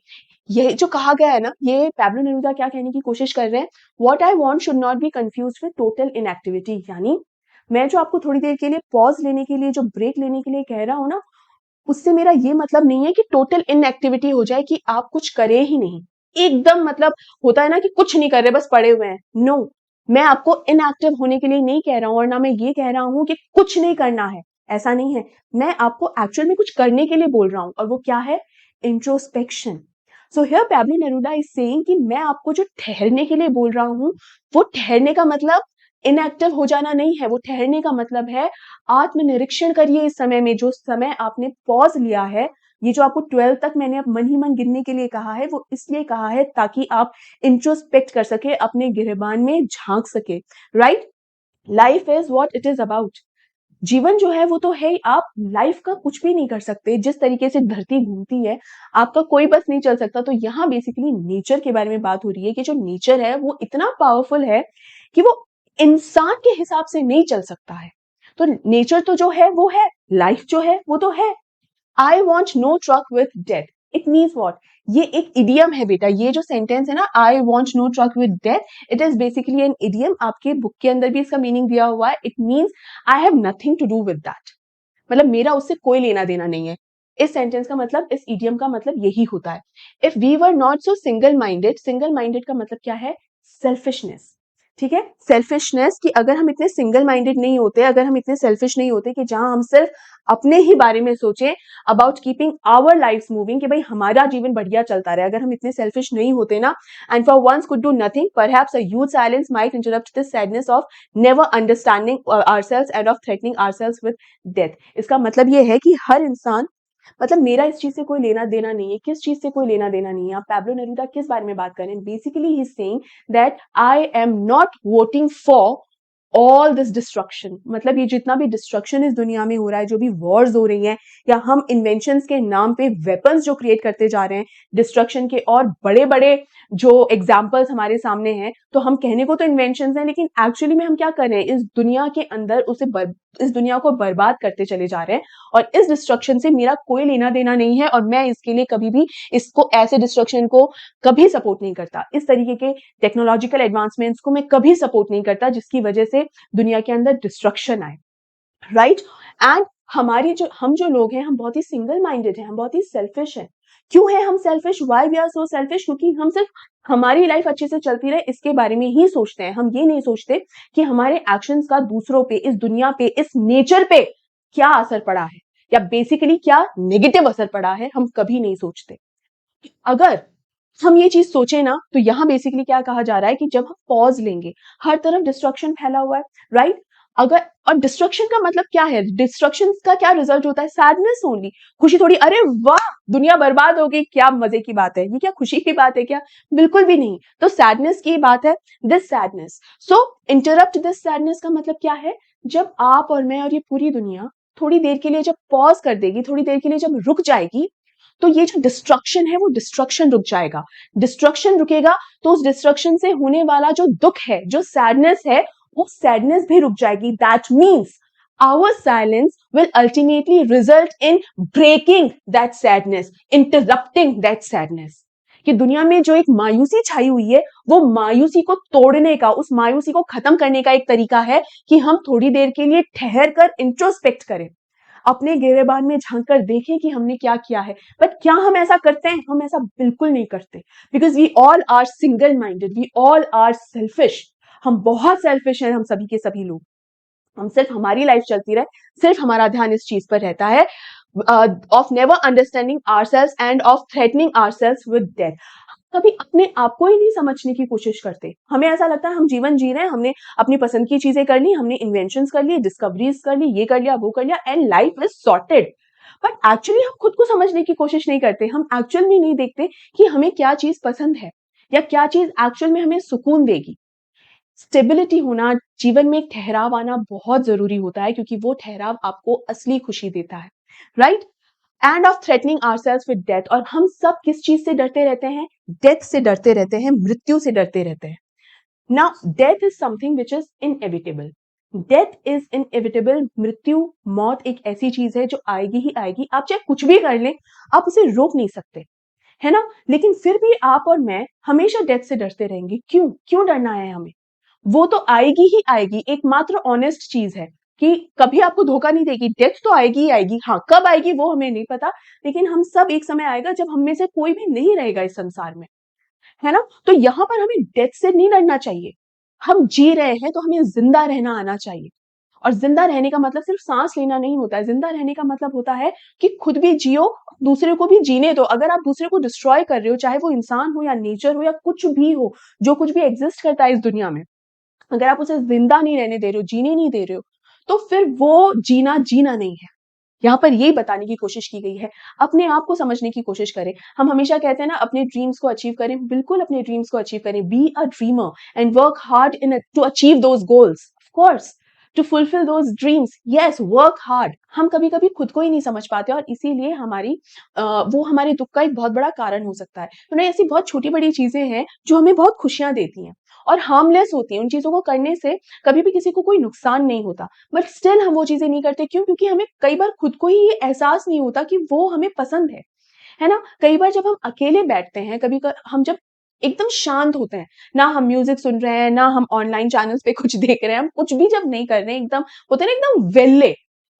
ये जो कहा गया है ना, ये पैब्लो नेरूदा क्या कहने की कोशिश कर रहे हैं, what I want should not be confused with total inactivity. यानी मैं जो आपको थोड़ी देर के लिए पॉज लेने के लिए, जो ब्रेक लेने के लिए कह रहा हूं ना, उससे मेरा ये मतलब नहीं है कि टोटल इनएक्टिविटी हो जाए, कि आप कुछ करे ही नहीं, एकदम मतलब होता है ना कि कुछ नहीं कर रहे बस पड़े हुए हैं। नो, मैं आपको इनएक्टिव होने के लिए नहीं कह रहा हूं, और ना मैं ये कह रहा हूं कि कुछ नहीं करना है, ऐसा नहीं है। मैं आपको एक्चुअल में कुछ करने के लिए बोल रहा हूं, और वो क्या है, introspection. So here Pablo Neruda is saying कि मैं आपको जो ठहरने के लिए बोल रहा हूं, वो ठहरने का मतलब इनएक्टिव हो जाना नहीं है, वो ठहरने का मतलब है आत्मनिरीक्षण करिए। इस समय में जो समय आपने पॉज लिया है, ये जो आपको 12 तक मैंने अब मन ही मन गिनने के लिए कहा है, वो इसलिए कहा है ताकि आप इंट्रोस्पेक्ट कर सके, अपने गिरबान में झांक सके। Right, life is what it is about. जीवन जो है वो तो है, आप लाइफ का कुछ भी नहीं कर सकते। जिस तरीके से धरती घूमती है, आपका कोई बस नहीं चल सकता। तो यहाँ बेसिकली नेचर के बारे में बात हो रही है कि जो नेचर है वो इतना पावरफुल है कि वो इंसान के हिसाब से नहीं चल सकता है। तो नेचर तो जो है वो है, लाइफ जो है वो तो है। I want no truck with death, it means what, ये एक इडियम है बेटा। ये जो सेंटेंस है ना, I want no truck with death, it is basically an idiom. आपके बुक के अंदर भी इसका मीनिंग दिया हुआ है। It means I have nothing to do with that, मतलब मेरा उससे कोई लेना देना नहीं है। इस सेंटेंस का मतलब, इस इडियम का मतलब यही होता है। If we were not so single minded, single minded का मतलब क्या है, सेल्फिशनेस। ठीक है, सेल्फिशनेस, कि अगर हम इतने सिंगल माइंडेड नहीं होते, अगर हम इतने सेल्फिश नहीं होते कि जहां हम सिर्फ अपने ही बारे में सोचें, about keeping our life moving, कि भाई हमारा जीवन बढ़िया चलता रहे, अगर हम इतने सेल्फिश नहीं होते ना, and for once could do nothing, perhaps a huge silence might interrupt the sadness of never understanding ourselves and of threatening ourselves with death. इसका मतलब ये है कि हर इंसान, मतलब मेरा इस चीज से कोई लेना देना नहीं है। किस चीज से कोई लेना देना नहीं है? आप पैब्लो नेरूदा किस बारे में बात कर रहे हैं? Basically he is saying that I am not voting for all this destruction. मतलब ये जितना भी डिस्ट्रक्शन इस दुनिया में हो रहा है, जो भी वॉर्स हो रही हैं, या हम इन्वेंशंस के नाम पे वेपन्स जो क्रिएट करते जा रहे हैं डिस्ट्रक्शन के, और बड़े बड़े जो एग्जाम्पल्स हमारे सामने हैं, तो हम कहने को तो इन्वेंशंस हैं, लेकिन एक्चुअली में हम क्या कर रहे हैं, इस दुनिया के अंदर इस दुनिया को बर्बाद करते चले जा रहे हैं। और इस डिस्ट्रक्शन से मेरा कोई लेना देना नहीं है, और मैं इसके लिए कभी भी इसको, ऐसे डिस्ट्रक्शन को कभी सपोर्ट नहीं करता। इस तरीके के टेक्नोलॉजिकल एडवांसमेंट्स को मैं कभी सपोर्ट नहीं करता जिसकी वजह से दुनिया के अंदर डिस्ट्रक्शन आए। राइट, एंड हम जो लोग हैं, हम बहुत ही सिंगल माइंडेड हैं, हम बहुत ही सेल्फिश हैं। क्यों है हम selfish? Why we are so selfish? क्योंकि हम सिर्फ हमारी लाइफ अच्छे से चलती रहे इसके बारे में ही सोचते हैं। हम ये नहीं सोचते कि हमारे एक्शंस का दूसरों पे, इस दुनिया पे, इस नेचर पे क्या असर पड़ा है, या बेसिकली क्या नेगेटिव असर पड़ा है, हम कभी नहीं सोचते। अगर हम ये चीज सोचे ना, तो यहां बेसिकली क्या कहा जा रहा है कि जब हम पॉज लेंगे, हर तरफ डिस्ट्रक्शन फैला हुआ है। राइट, अगर, और डिस्ट्रक्शन का मतलब क्या है, डिस्ट्रक्शन का क्या रिजल्ट होता है, सैडनेस ओनली। खुशी थोड़ी, अरे वाह दुनिया बर्बाद हो गई, क्या मजे की बात है, ये क्या खुशी की बात है क्या? बिल्कुल भी नहीं। तो सैडनेस की बात है, this sadness. So interrupt this sadness का मतलब क्या है, जब आप और मैं और ये पूरी दुनिया थोड़ी देर के लिए जब पॉज कर देगी, थोड़ी देर के लिए जब रुक जाएगी, तो ये जो डिस्ट्रक्शन है वो डिस्ट्रक्शन रुक जाएगा। डिस्ट्रक्शन रुकेगा तो उस डिस्ट्रक्शन से होने वाला जो दुख है, जो सैडनेस है, वो सैडनेस भी रुक जाएगी। That means our silence will ultimately result in breaking that sadness, interrupting that sadness. कि दुनिया में जो एक मायूसी छाई हुई है, वो मायूसी को तोड़ने का, उस मायूसी को खत्म करने का एक तरीका है कि हम थोड़ी देर के लिए ठहर कर इंट्रोस्पेक्ट करें। अपने गिरेबान में झांक कर देखें कि हमने क्या किया है। बट क्या हम ऐसा करते हैं? हम ऐसा बिल्कुल नहीं करते, because we all are single minded, we all are selfish. हम बहुत सेल्फिश हैं, हम सभी के सभी लोग। हम सिर्फ हमारी लाइफ चलती रहे, सिर्फ हमारा ध्यान इस चीज पर रहता है, of never understanding ourselves and of threatening ourselves with death. कभी अपने आप को ही नहीं समझने की कोशिश करते। हमें ऐसा लगता है हम जीवन जी रहे हैं, हमने अपनी पसंद की चीजें कर ली, हमने इन्वेंशंस कर ली, डिस्कवरीज कर ली, ये कर लिया, वो कर लिया, and life is sorted. But actually हम खुद को समझने की कोशिश नहीं करते। हम एक्चुअल में नहीं देखते कि हमें क्या चीज पसंद है या क्या चीज एक्चुअल में हमें सुकून देगी। स्टेबिलिटी होना, जीवन में एक ठहराव आना बहुत जरूरी होता है, क्योंकि वो ठहराव आपको असली खुशी देता है, right? And of threatening ourselves with death. और हम सब किस चीज से डरते रहते हैं? डेथ से डरते रहते हैं, मृत्यु से डरते रहते हैं। Now death is something which is inevitable. Death is inevitable. मृत्यु, मौत एक ऐसी चीज है जो आएगी ही आएगी। आप चाहे कुछ भी कर लें, आप उसे रोक नहीं सकते, है ना? लेकिन फिर भी आप और मैं हमेशा डेथ से डरते रहेंगे। क्यों? क्यों डरना है हमें? वो तो आएगी ही आएगी। एकमात्र ऑनेस्ट चीज है कि कभी आपको धोखा नहीं देगी। डेथ तो आएगी ही आएगी। हाँ, कब आएगी वो हमें नहीं पता, लेकिन हम सब एक समय आएगा जब हम में से कोई भी नहीं रहेगा इस संसार में, है ना? तो यहाँ पर हमें डेथ से नहीं डरना चाहिए। हम जी रहे हैं तो हमें जिंदा रहना आना चाहिए। और जिंदा रहने का मतलब सिर्फ सांस लेना नहीं होता है। जिंदा रहने का मतलब होता है कि खुद भी जियो, दूसरे को भी जीने दो। अगर आप दूसरे को डिस्ट्रॉय कर रहे हो, चाहे वो इंसान हो या नेचर हो या कुछ भी हो, जो कुछ भी एग्जिस्ट करता है इस दुनिया में, अगर आप उसे जिंदा नहीं रहने दे रहे हो, जीने नहीं दे रहे हो, तो फिर वो जीना जीना नहीं है। यहाँ पर यही बताने की कोशिश की गई है। अपने आप को समझने की कोशिश करें। हम हमेशा कहते हैं ना, अपने ड्रीम्स को अचीव करें। बिल्कुल अपने ड्रीम्स को अचीव करें। Be a dreamer and work hard in to achieve those goals, of course, to fulfil those dreams. Yes, work hard. हम कभी कभी खुद को ही नहीं समझ पाते, और इसीलिए वो हमारे दुख का एक बहुत बड़ा कारण हो सकता है। तो ना, ऐसी बहुत छोटी बड़ी चीजें हैं जो हमें बहुत खुशियां देती हैं और हार्मलेस होती हैं। उन चीजों को करने से कभी भी किसी को कोई नुकसान नहीं होता, बट स्टिल हम वो चीजें नहीं करते। क्यों? क्योंकि हमें कई बार खुद को ही ये एहसास नहीं होता कि वो हमें पसंद है ना? कई बार जब हम अकेले बैठते हैं, हम जब एकदम शांत होते हैं, ना हम म्यूजिक सुन रहे हैं, ना हम ऑनलाइन चैनल्स पे कुछ देख रहे हैं, हम कुछ भी जब नहीं कर रहे हैं, एकदम होते हैं ना, एकदम वेल्ले,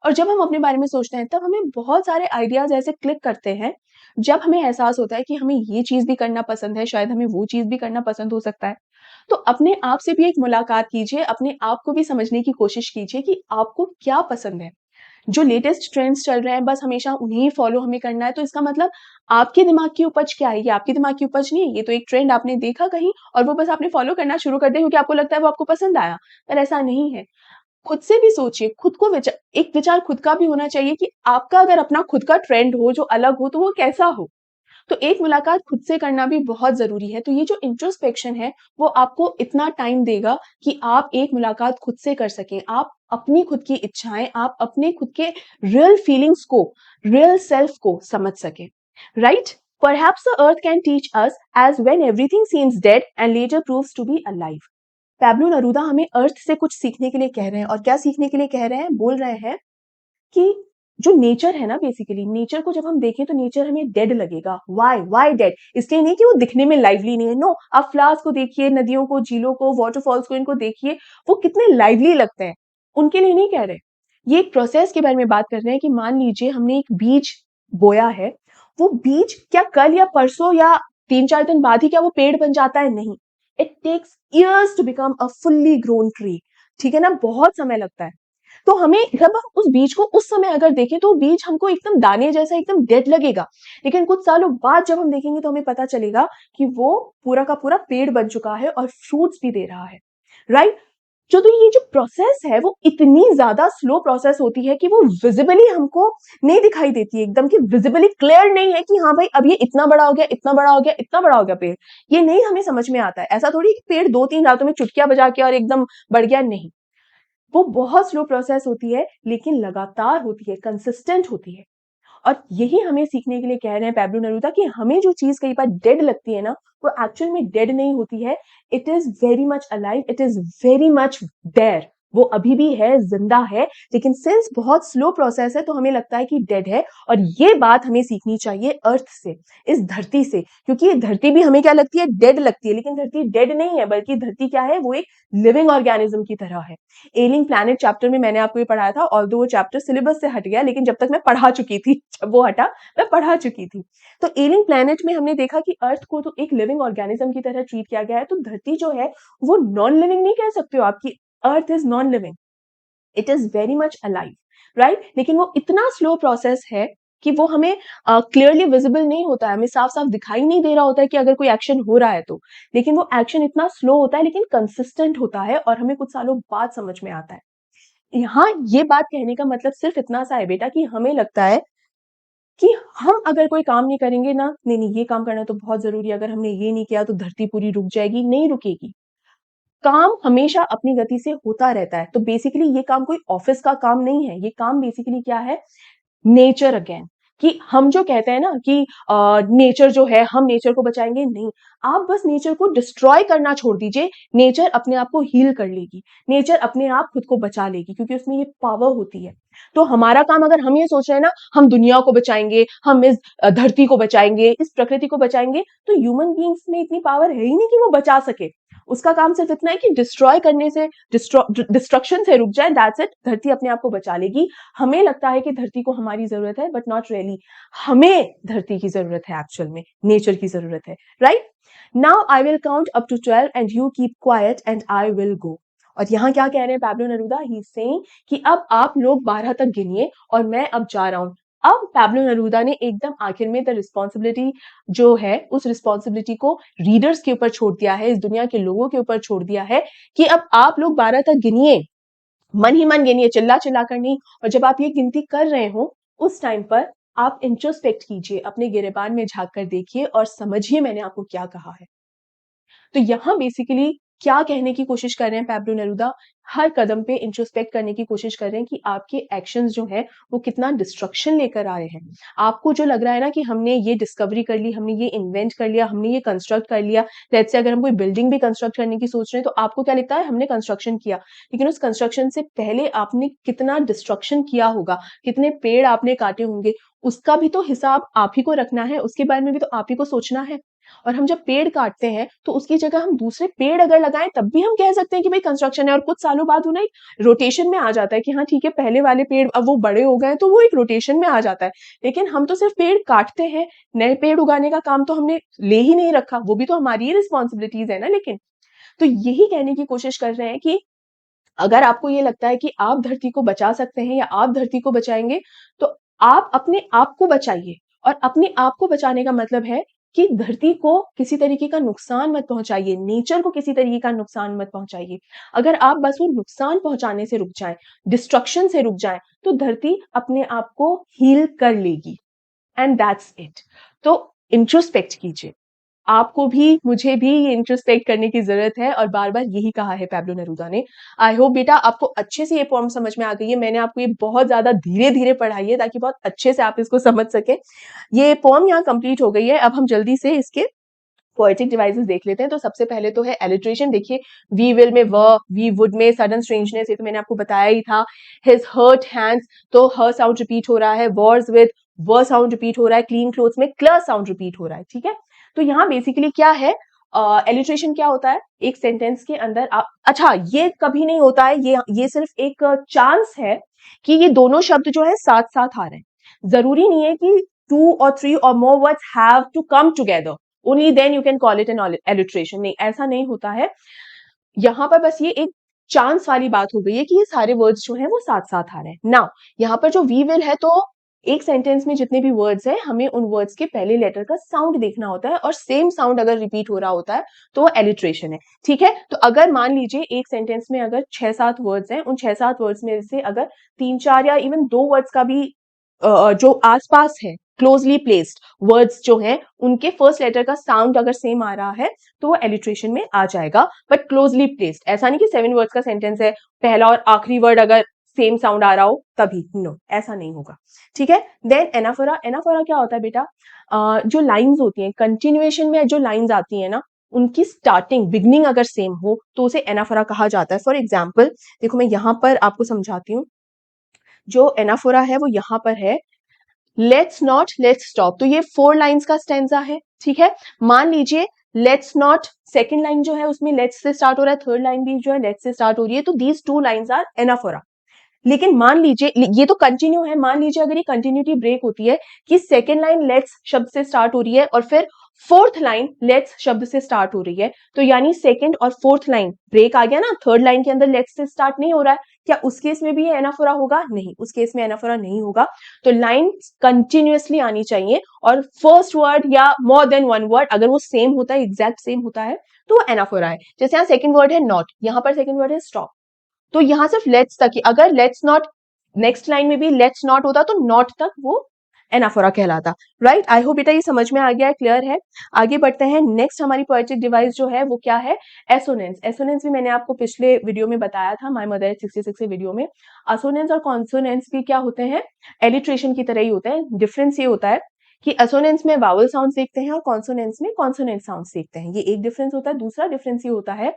और जब हम अपने बारे में सोचते हैं, तब हमें बहुत सारे आइडियाज ऐसे क्लिक करते हैं, जब हमें एहसास होता है कि हमें ये चीज भी करना पसंद है, शायद हमें वो चीज भी करना पसंद हो सकता है। तो अपने आप से भी एक मुलाकात कीजिए, अपने आप को भी समझने की कोशिश कीजिए कि आपको क्या पसंद है। जो लेटेस्ट ट्रेंड्स चल रहे हैं, बस हमेशा उन्हें फॉलो हमें करना है, तो इसका मतलब आपके दिमाग की उपज क्या है? ये आपके दिमाग की उपज नहीं है। ये तो एक ट्रेंड आपने देखा कहीं और वो बस आपने फॉलो करना शुरू कर दिया क्योंकि आपको लगता है वो आपको पसंद आया, पर ऐसा नहीं है। खुद से भी सोचिए, खुद को एक विचार खुद का भी होना चाहिए कि आपका अगर अपना खुद का ट्रेंड हो जो अलग हो, तो वो कैसा हो। तो एक मुलाकात खुद से करना भी बहुत जरूरी है। तो ये जो इंट्रोस्पेक्शन है, वो आपको इतना टाइम देगा कि आप एक मुलाकात खुद से कर सकें। आप अपनी खुद की इच्छाएं, आप अपने खुद के रियल फीलिंग्स को, रियल सेल्फ को समझ सकें, right? Perhaps the earth can teach us as when everything seems dead and later proves to be alive. Pablo Neruda हमें अर्थ से कुछ सीखने के लिए कह रहे हैं। और क्या सीखने के लिए कह रहे हैं? बोल रहे हैं कि जो नेचर है ना, बेसिकली नेचर को जब हम देखें तो नेचर हमें डेड लगेगा। Why dead? इसलिए नहीं कि वो दिखने में लाइवली नहीं है, नो। आप फ्लावर्स को देखिए, नदियों को, झीलों को, वाटरफॉल्स को, इनको देखिए, वो कितने लाइवली लगते हैं। उनके लिए नहीं कह रहे। ये एक प्रोसेस के बारे में बात कर रहे हैं कि मान लीजिए हमने एक बीज बोया है, वो बीज क्या कल या परसों या 3-4 दिन बाद ही क्या वो पेड़ बन जाता है? नहीं। It takes years to become a fully grown tree. ठीक है ना? बहुत समय लगता है। तो हमें जब हम उस बीज को उस समय अगर देखें तो बीज हमको एकदम दाने जैसा एकदम डेड लगेगा, लेकिन कुछ सालों बाद जब हम देखेंगे तो हमें पता चलेगा कि वो पूरा का पूरा पेड़ बन चुका है और फ्रूट्स भी दे रहा है, राइट? तो ये जो प्रोसेस है वो इतनी ज्यादा स्लो प्रोसेस होती है कि वो विजिबली हमको नहीं दिखाई देती है, एकदम कि विजिबली क्लियर नहीं है कि हाँ भाई अब ये इतना बड़ा हो गया, इतना बड़ा हो गया, इतना बड़ा हो गया पेड़। ये नहीं हमें समझ में आता है। ऐसा थोड़ी कि पेड़ 2-3 रातों में चुटकियां बजा के और एकदम बढ़ गया, नहीं। वो बहुत स्लो प्रोसेस होती है, लेकिन लगातार होती है, कंसिस्टेंट होती है। और यही हमें सीखने के लिए कह रहे हैं पैब्लो नरूदा कि हमें जो चीज कई बार डेड लगती है ना, वो एक्चुअल में डेड नहीं होती है। It is very much alive, it is very much there, वो अभी भी है, जिंदा है, लेकिन सिंस बहुत स्लो प्रोसेस है तो हमें लगता है कि डेड है। और ये बात हमें सीखनी चाहिए अर्थ से, इस धरती से, क्योंकि ये धरती भी हमें क्या लगती है, डेड लगती है, लेकिन धरती डेड नहीं है, बल्कि धरती क्या है, वो एक लिविंग ऑर्गेनिज्म की तरह है। एलिंग प्लैनेट चैप्टर में मैंने आपको ये पढ़ाया था, ऑल्दो वो चैप्टर सिलेबस से हट गया, लेकिन जब तक मैं पढ़ा चुकी थी, जब वो हटा मैं पढ़ा चुकी थी। तो एलिंग प्लैनेट में हमने देखा कि अर्थ को तो एक लिविंग ऑर्गेनिज्म की तरह ट्रीट किया गया है, तो धरती जो है वो नॉन लिविंग नहीं कह सकते हो आपकी, earth is non living, it is very much alive, right. लेकिन वो इतना स्लो प्रोसेस है कि वो हमें क्लियरली विजिबल नहीं होता है, हमें साफ साफ दिखाई नहीं दे रहा होता है कि अगर कोई एक्शन हो रहा है तो, लेकिन वो एक्शन इतना स्लो होता है लेकिन कंसिस्टेंट होता है और हमें कुछ सालों बाद समझ में आता है। यहाँ ये बात कहने का मतलब सिर्फ इतना सा है बेटा कि हमें लगता है कि हम अगर कोई काम नहीं करेंगे ना, नहीं नहीं ये काम करना तो बहुत जरूरी है, अगर हमने ये नहीं किया तो धरती पूरी रुक जाएगी, नहीं रुकेगी। काम हमेशा अपनी गति से होता रहता है। तो बेसिकली ये काम कोई ऑफिस का काम नहीं है, ये काम बेसिकली क्या है, नेचर अगेन। कि हम जो कहते हैं ना कि नेचर जो है, हम नेचर को बचाएंगे, नहीं, आप बस नेचर को डिस्ट्रॉय करना छोड़ दीजिए, नेचर अपने आप को हील कर लेगी, नेचर अपने आप खुद को बचा लेगी, क्योंकि उसमें ये पावर होती है। तो हमारा काम, अगर हम ये सोच रहे हैं ना हम दुनिया को बचाएंगे, हम इस धरती को बचाएंगे, इस प्रकृति को बचाएंगे, तो ह्यूमन बींग्स में इतनी पावर है ही नहीं कि वो बचा सके। उसका काम सिर्फ इतना है कि डिस्ट्रॉय करने से, डिस्ट्रक्शन से रुक जाए, दैट्स इट, धरती अपने आप को बचा लेगी। हमें लगता है कि धरती को हमारी जरूरत है, बट नॉट रियली, हमें धरती की जरूरत है, एक्चुअल में नेचर की जरूरत है, right. Now I will count up to 12 and you keep quiet and I will go. और यहाँ क्या कह रहे हैं Pablo Neruda, he is saying कि अब आप लोग 12 तक गिनिए और मैं अब जा रहा हूं। अब पैब्लो नेरूदा ने एकदम आखिर में द रिस्पॉन्सिबिलिटी जो है, उस रिस्पॉन्सिबिलिटी को रीडर्स के ऊपर छोड़ दिया है, इस दुनिया के लोगों के ऊपर छोड़ दिया है कि अब आप लोग 12 तक गिनिए, मन ही मन गिनिए, चिल्ला चिल्ला कर नहीं। और जब आप ये गिनती कर रहे हो उस टाइम पर आप इंट्रोस्पेक्ट कीजिए, अपने गिरेबान में झांक कर देखिए और समझिए मैंने आपको क्या कहा है। तो यहाँ बेसिकली क्या कहने की कोशिश कर रहे हैं पैब्लो नेरूदा, हर कदम पे इंट्रोस्पेक्ट करने की कोशिश कर रहे हैं कि आपके एक्शंस जो हैं वो कितना डिस्ट्रक्शन लेकर आ रहे हैं। आपको जो लग रहा है ना कि हमने ये डिस्कवरी कर ली, हमने ये इन्वेंट कर लिया, हमने ये कंस्ट्रक्ट कर लिया, लेट्स से अगर हम कोई बिल्डिंग भी कंस्ट्रक्ट करने की सोच रहे हैं तो आपको क्या लगता है हमने कंस्ट्रक्शन किया, लेकिन उस कंस्ट्रक्शन से पहले आपने कितना डिस्ट्रक्शन किया होगा, कितने पेड़ आपने काटे होंगे, उसका भी तो हिसाब आप ही को रखना है, उसके बारे में भी तो आप ही को सोचना है। और हम जब पेड़ काटते हैं तो उसकी जगह हम दूसरे पेड़ अगर लगाएं तब भी हम कह सकते हैं कि भाई कंस्ट्रक्शन है, और कुछ सालों बाद वो ना एक रोटेशन में आ जाता है कि हाँ ठीक है, पहले वाले पेड़ अब वो बड़े हो गए तो वो एक रोटेशन में आ जाता है। लेकिन हम तो सिर्फ पेड़ काटते हैं, नए पेड़ उगाने का काम तो हमने ले ही नहीं रखा, वो भी तो हमारी ही रिस्पॉन्सिबिलिटीज है ना। लेकिन तो यही कहने की कोशिश कर रहे हैं कि अगर आपको ये लगता है कि आप धरती को बचा सकते हैं या आप धरती को बचाएंगे, तो आप अपने आप को बचाइए। और अपने आप को बचाने का मतलब है कि धरती को किसी तरीके का नुकसान मत पहुंचाइए, नेचर को किसी तरीके का नुकसान मत पहुंचाइए। अगर आप बस वो नुकसान पहुंचाने से रुक जाएं, डिस्ट्रक्शन से रुक जाएं, तो धरती अपने आप को हील कर लेगी, एंड दैट्स इट। तो इंट्रोस्पेक्ट कीजिए, आपको भी मुझे भी ये इंट्रोस्पेक्ट करने की जरूरत है, और बार बार यही कहा है पैब्लो नेरूदा ने। आई होप बेटा आपको अच्छे से ये पोएम समझ में आ गई है। मैंने आपको ये बहुत ज्यादा धीरे धीरे पढ़ाई है ताकि बहुत अच्छे से आप इसको समझ सके। ये पोएम यहाँ कंप्लीट हो गई है। अब हम जल्दी से इसके पोएटिक डिवाइसेस देख लेते हैं। तो सबसे पहले तो है एलिट्रेशन। देखिए, वी विल में व, वी वुड में सडन स्ट्रेंजनेस, ये तो मैंने आपको बताया ही था। हिज हर्ट हैंड्स, तो ह साउंड रिपीट हो रहा है। वॉर्स विद, व साउंड रिपीट हो रहा है। क्लीन क्लोथ्स में क्ल साउंड रिपीट हो रहा है, ठीक है। तो यहाँ बेसिकली क्या है, एलिट्रेशन क्या होता है, एक सेंटेंस के अंदर आप, अच्छा ये कभी नहीं होता है, ये सिर्फ एक चांस है कि ये दोनों शब्द जो है साथ साथ आ रहे हैं। जरूरी नहीं है कि 2 or 3 or more words have to come together, only then you can call it an alliteration। नहीं, ऐसा नहीं होता है। यहाँ पर बस ये एक चांस वाली बात हो गई है कि ये सारे वर्ड्स जो हैं वो साथ साथ आ रहे हैं। नाउ यहाँ पर जो वी विल है, तो एक सेंटेंस में जितने भी वर्ड्स हैं हमें उन वर्ड्स के पहले लेटर का साउंड देखना होता है, और सेम साउंड अगर रिपीट हो रहा होता है तो वो एलिट्रेशन है, ठीक है। तो अगर मान लीजिए एक सेंटेंस में अगर 6-7 वर्ड्स हैं, उन 6-7 वर्ड्स में से अगर 3-4 या इवन 2 वर्ड्स का भी जो आसपास है, क्लोजली प्लेस्ड वर्ड्स जो हैं, उनके फर्स्ट लेटर का साउंड अगर सेम आ रहा है तो वो एलिट्रेशन में आ जाएगा। बट क्लोजली प्लेस्ड, ऐसा नहीं कि 7 वर्ड्स का सेंटेंस है, पहला और आखिरी वर्ड अगर सेम साउंड आ रहा हो तभी, नो, ऐसा नहीं होगा, ठीक है। Then anaphora. एनाफोरा क्या होता है बेटा, जो लाइंस होती हैं, कंटिन्यूएशन में जो लाइंस आती हैं ना, उनकी स्टार्टिंग बिगनिंग अगर सेम हो तो उसे एनाफोरा कहा जाता है। फॉर एग्जाम्पल देखो मैं यहाँ पर आपको समझाती हूँ, जो एनाफोरा है वो यहाँ पर है, लेट्स नॉट लेट्स स्टॉप, तो ये 4 लाइन्स का स्टेंजा है, ठीक है। मान लीजिए लेट्स नॉट सेकेंड लाइन जो है उसमें लेट्स से स्टार्ट हो रहा है, थर्ड लाइन भी जो है लेट्स से स्टार्ट हो रही है, तो दीज 2 लाइन्स आर एनाफोरा। लेकिन मान लीजिए ये तो कंटिन्यू है, मान लीजिए अगर ये कंटिन्यूटी ब्रेक होती है कि सेकेंड लाइन लेट्स शब्द से स्टार्ट हो रही है और फिर फोर्थ लाइन लेट्स शब्द से स्टार्ट हो रही है, तो यानी सेकेंड और फोर्थ लाइन ब्रेक आ गया ना, थर्ड लाइन के अंदर लेट्स से स्टार्ट नहीं हो रहा है, क्या उस केस में भी ये एनाफोरा होगा? नहीं, उस केस में एनाफोरा नहीं होगा। तो लाइन कंटिन्यूअसली आनी चाहिए और फर्स्ट वर्ड या मोर देन वन वर्ड अगर वो सेम होता है, एग्जैक्ट सेम होता है, तो वो एनाफोरा है। जैसे यहाँ सेकेंड वर्ड है नॉट, यहाँ पर सेकेंड वर्ड है स्टॉप, तो यहां सिर्फ लेट्स तक ही, अगर लेट्स नॉट नेक्स्ट लाइन में भी लेट्स नॉट होता तो नॉट तक वो एनाफोरा कहलाता। राइट, आई होप बेटा ये समझ में आ गया है, क्लियर है। आगे बढ़ते हैं, नेक्स्ट हमारी पोएटिक डिवाइस जो है वो क्या है? एसोनेंस। एसोनेंस भी मैंने आपको पिछले वीडियो में बताया था, माय मदर 66 वीडियो में। एसोनेंस और कॉन्सोनेंस भी क्या होते हैं? एलिट्रेशन की तरह ही होते हैं। डिफरेंस ये होता है कि एसोनेंस में वावल साउंड सीखते हैं और कॉन्सोनेंस में कॉन्सोनेंट साउंड सीखते हैं, ये एक डिफरेंस होता है। दूसरा डिफरेंस ये होता है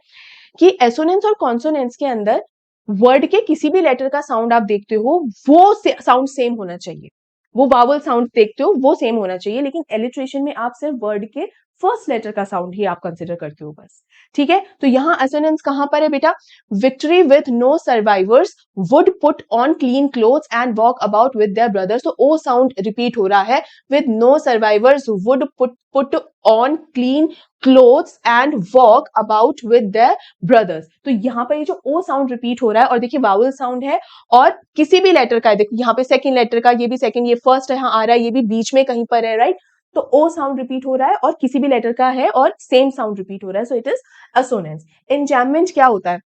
कि एसोनेंस और कॉन्सोनेंस के अंदर वर्ड के किसी भी लेटर का साउंड आप देखते हो वो साउंड सेम होना चाहिए, वो वावल साउंड देखते हो वो सेम होना चाहिए, लेकिन एलिट्रेशन में आप सिर्फ वर्ड के फर्स्ट लेटर का साउंड ही आप कंसिडर करते हो बस, ठीक है। तो यहाँ एसोनेंस कहां पर है बेटा? Victory with no survivors would put on clean clothes and walk about with their brothers, तो ओ साउंड रिपीट हो रहा है, with no survivors would put on clean clothes and walk about with their brothers, तो यहाँ पर ये जो ओ साउंड रिपीट हो रहा है और देखिए वावल साउंड है और किसी भी लेटर का है, देखो यहाँ पे सेकंड लेटर का, ये भी सेकंड, ये फर्स्ट यहाँ आ रहा है, ये भी बीच में कहीं पर है, राइट। तो ओ साउंड रिपीट हो रहा है और किसी भी लेटर का है और सेम साउंड रिपीट हो रहा है, सो इट इज असोनेंस। इंजैममेंट क्या होता है?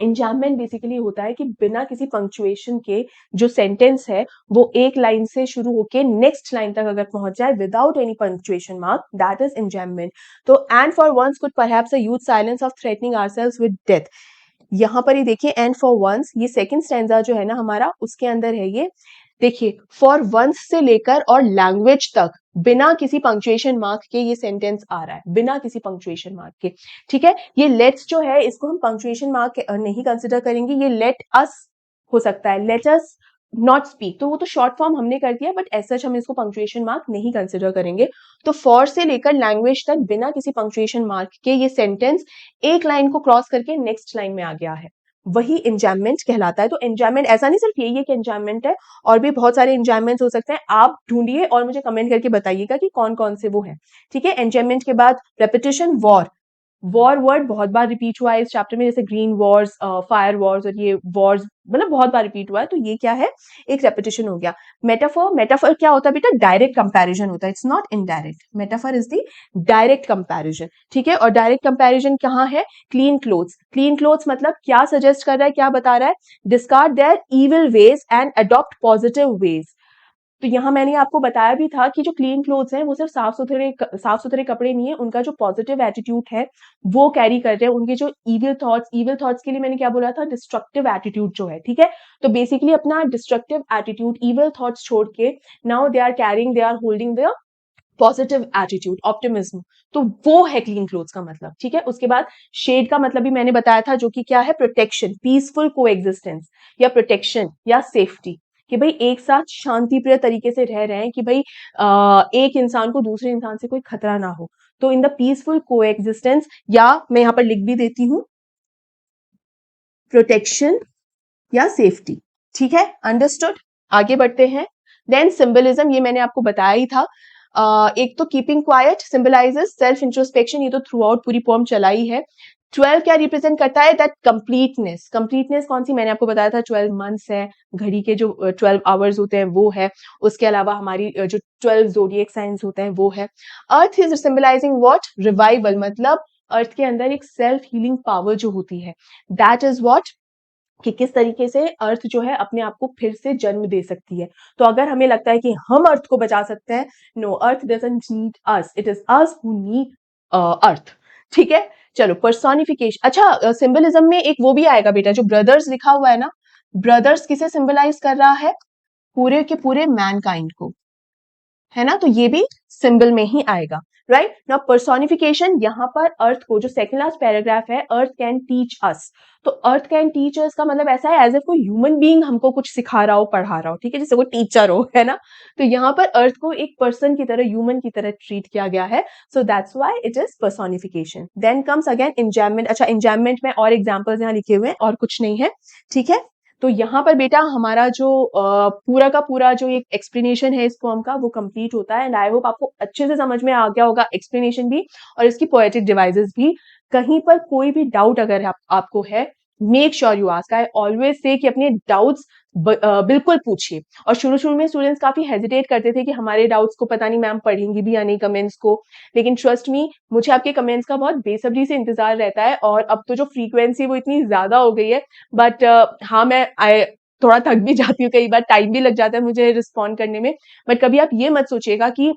इंजैममेंट बेसिकली होता है कि बिना किसी पंक्चुएशन के जो सेंटेंस है वो एक लाइन से शुरू होके नेक्स्ट लाइन तक अगर पहुंच जाए without any punctuation mark, that is enjambment. तो and for once could perhaps a huge silence of threatening ourselves with death, यहाँ पर ही देखिए एंड फॉर वंस, ये सेकंड स्टैंजा जो है ना हमारा, उसके अंदर है ये, देखिए फॉर वंस से लेकर और लैंग्वेज तक बिना किसी पंक्चुएशन मार्क के ये सेंटेंस आ रहा है, बिना किसी पंक्चुएशन मार्क के, ठीक है। ये लेट्स जो है इसको हम पंक्चुएशन मार्क नहीं कंसिडर करेंगे, ये लेट अस हो सकता है, लेट अस नॉट स्पीक, तो वो तो शॉर्ट फॉर्म हमने कर दिया, बट ऐसा हम इसको पंक्चुएशन मार्क नहीं कंसिडर करेंगे। तो फॉर से लेकर लैंग्वेज तक बिना किसी पंक्चुएशन मार्क के ये सेंटेंस एक लाइन को क्रॉस करके नेक्स्ट लाइन में आ गया है, वही इंजैममेंट कहलाता है। तो इंजैममेंट ऐसा नहीं सिर्फ यही है कि इंजैममेंट है, और भी बहुत सारे इंजैममेंट्स हो सकते हैं, आप ढूंढिए और मुझे कमेंट करके बताइएगा कि कौन कौन से वो हैं, ठीक है। इंजैममेंट के बाद रेपिटेशन, वॉर, वॉर वर्ड बहुत बार रिपीट हुआ है इस चैप्टर में, जैसे ग्रीन वॉर्स, फायर वॉर्स, और ये वॉर्स मतलब बहुत बार रिपीट हुआ है, तो ये क्या है? एक रेपिटेशन हो गया। मेटाफर, मेटाफर क्या होता है बेटा? डायरेक्ट कंपैरिजन होता है, it's not indirect, metaphor is the direct comparison, ठीक है। और डायरेक्ट कंपैरिजन कहाँ है? क्लीन क्लोथ्स, क्लीन क्लोथ्स मतलब क्या सजेस्ट कर रहा है, क्या बता रहा है? Discard their evil ways and adopt positive ways. तो यहाँ मैंने आपको बताया भी था कि जो क्लीन क्लोथ्स हैं वो सिर्फ साफ सुथरे कपड़े नहीं है, उनका जो पॉजिटिव एटीट्यूड है वो कैरी कर रहे हैं, उनके जो इविल थॉट्स के लिए मैंने क्या बोला था? डिस्ट्रक्टिव एटीट्यूड जो है, ठीक है। तो बेसिकली अपना डिस्ट्रक्टिव एटीट्यूड, इविल थॉट्स छोड़ के now they are caring, they are holding their positive attitude, optimism, तो वो है क्लीन क्लोथ्स का मतलब, ठीक है। उसके बाद शेड का मतलब भी मैंने बताया था, जो कि क्या है? प्रोटेक्शन, पीसफुल कोएग्जिस्टेंस या प्रोटेक्शन या सेफ्टी, कि भाई एक साथ शांतिप्रिय तरीके से रह रहे हैं, कि भाई एक इंसान को दूसरे इंसान से कोई खतरा ना हो, तो इन द पीसफुल कोएग्जिस्टेंस, या मैं यहाँ पर लिख भी देती हूँ प्रोटेक्शन या सेफ्टी, ठीक है, अंडरस्टूड। आगे बढ़ते हैं। देन सिंबलिज्म, ये मैंने आपको बताया ही था। एक तो keeping quiet symbolizes self introspection, ये तो थ्रू आउट पूरी पोएम चला ही है। 12 क्या रिप्रेजेंट करता है? दैट कंप्लीटनेस, कंप्लीटनेस कौन सी? मैंने आपको बताया था 12 मंथ्स है, घड़ी के जो 12 आवर्स होते हैं वो है, उसके अलावा हमारी जो 12 जोडिएक साइंस होते हैं वो है। Earth is symbolising what? Revival, मतलब अर्थ के अंदर एक सेल्फ हीलिंग पावर जो होती है, दैट इज व्हाट, कि किस तरीके से अर्थ जो है अपने आप को फिर से जन्म दे सकती है। तो अगर हमें लगता है कि हम अर्थ को बचा सकते हैं, no, earth doesn't need us, it is us who need earth, ठीक है। चलो, पर्सोनिफिकेशन, अच्छा सिंबलिज्म में एक वो भी आएगा बेटा, जो ब्रदर्स लिखा हुआ है ना, ब्रदर्स किसे सिंबलाइज कर रहा है? पूरे के पूरे मैनकाइंड को, है ना, तो ये भी सिंबल में ही आएगा, राइट। नाउ पर्सोनिफिकेशन, यहाँ पर अर्थ को, जो सेकंड लास्ट पैराग्राफ है, अर्थ कैन टीच अस, तो अर्थ कैन टीच अस का मतलब ऐसा है एज इफ कोई ह्यूमन बीइंग हमको कुछ सिखा रहा हो, पढ़ा रहा हो, ठीक है, जैसे कोई टीचर हो, है ना। तो यहाँ पर अर्थ को एक पर्सन की तरह, ह्यूमन की तरह ट्रीट किया गया है, so that's why it is personification. Then comes again enjambment. अच्छा, इंजैममेंट में और एग्जांपल्स यहाँ लिखे हुए हैं और कुछ नहीं है, ठीक है। तो यहाँ पर बेटा हमारा जो पूरा का पूरा जो एक एक्सप्लेनेशन है इस फॉर्म का, वो कंप्लीट होता है, एंड आई होप आपको अच्छे से समझ में आ गया होगा एक्सप्लेनेशन भी और इसकी पोएटिक डिवाइसेस भी। कहीं पर कोई भी डाउट अगर आपको है, make sure you ask. I always say कि अपने डाउट्स बिल्कुल पूछिए। और शुरू शुरू में स्टूडेंट्स काफी हेजिटेट करते थे कि हमारे डाउट्स को पता नहीं मैम पढ़ेंगी भी या नहीं कमेंट्स को, लेकिन ट्रस्ट मी, मुझे आपके कमेंट्स का बहुत बेसब्री से इंतजार रहता है, और अब तो जो फ्रीक्वेंसी वो इतनी ज्यादा हो गई है, बट हाँ, मैं थोड़ा थक भी जाती हूँ, कई बार टाइम भी लग जाता है मुझे रिस्पॉन्ड करने में। बट कभी आप ये मत सोचिएगा कि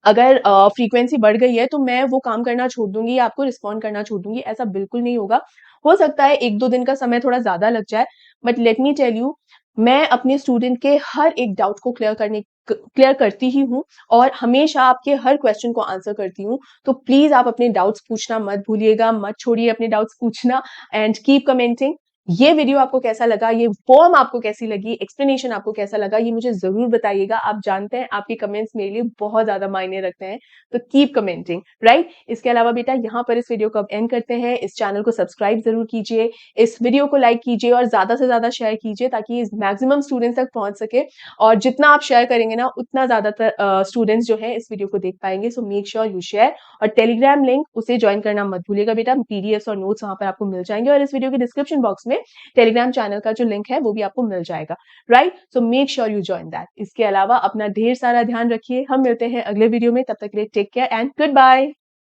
अगर फ्रीक्वेंसी बढ़ गई है तो मैं वो काम करना छोड़ दूंगी या आपको रिस्पॉन्ड करना छोड़ दूंगी, ऐसा बिल्कुल नहीं होगा। हो सकता है 1-2 दिन का समय थोड़ा ज्यादा लग जाए, but let me tell you, मैं अपने स्टूडेंट के हर एक डाउट को क्लियर करती ही हूँ, और हमेशा आपके हर क्वेश्चन को आंसर करती हूँ। तो प्लीज आप अपने डाउट्स पूछना मत भूलिएगा, मत छोड़िए अपने डाउट्स पूछना, एंड कीप कमेंटिंग। ये वीडियो आपको कैसा लगा, ये फॉर्म आपको कैसी लगी, एक्सप्लेनेशन आपको कैसा लगा, ये मुझे जरूर बताइएगा। आप जानते हैं आपके कमेंट्स मेरे लिए बहुत ज्यादा मायने रखते हैं, तो कीप कमेंटिंग, राइट। इसके अलावा बेटा यहाँ पर इस वीडियो को अब एंड करते हैं। इस चैनल को सब्सक्राइब जरूर कीजिए, इस वीडियो को लाइक कीजिए और ज्यादा से ज्यादा शेयर कीजिए, ताकि मैक्सिमम स्टूडेंट्स तक पहुंच सके। और जितना आप शेयर करेंगे ना, उतना ज्यादातर स्टूडेंट्स जो है इस वीडियो को देख पाएंगे। So make sure you share, और टेलीग्राम लिंक उसे ज्वाइन करना मत भूलिएगा बेटा। पीडीएफ और नोट्स वहां पर आपको मिल जाएंगे, और इस वीडियो के डिस्क्रिप्शन बॉक्स में टेलीग्राम चैनल का जो लिंक है वो भी आपको मिल जाएगा, right. So make sure you join that. इसके अलावा अपना ढेर सारा ध्यान रखिए, हम मिलते हैं अगले वीडियो में, तब तक के लिए take care and good bye.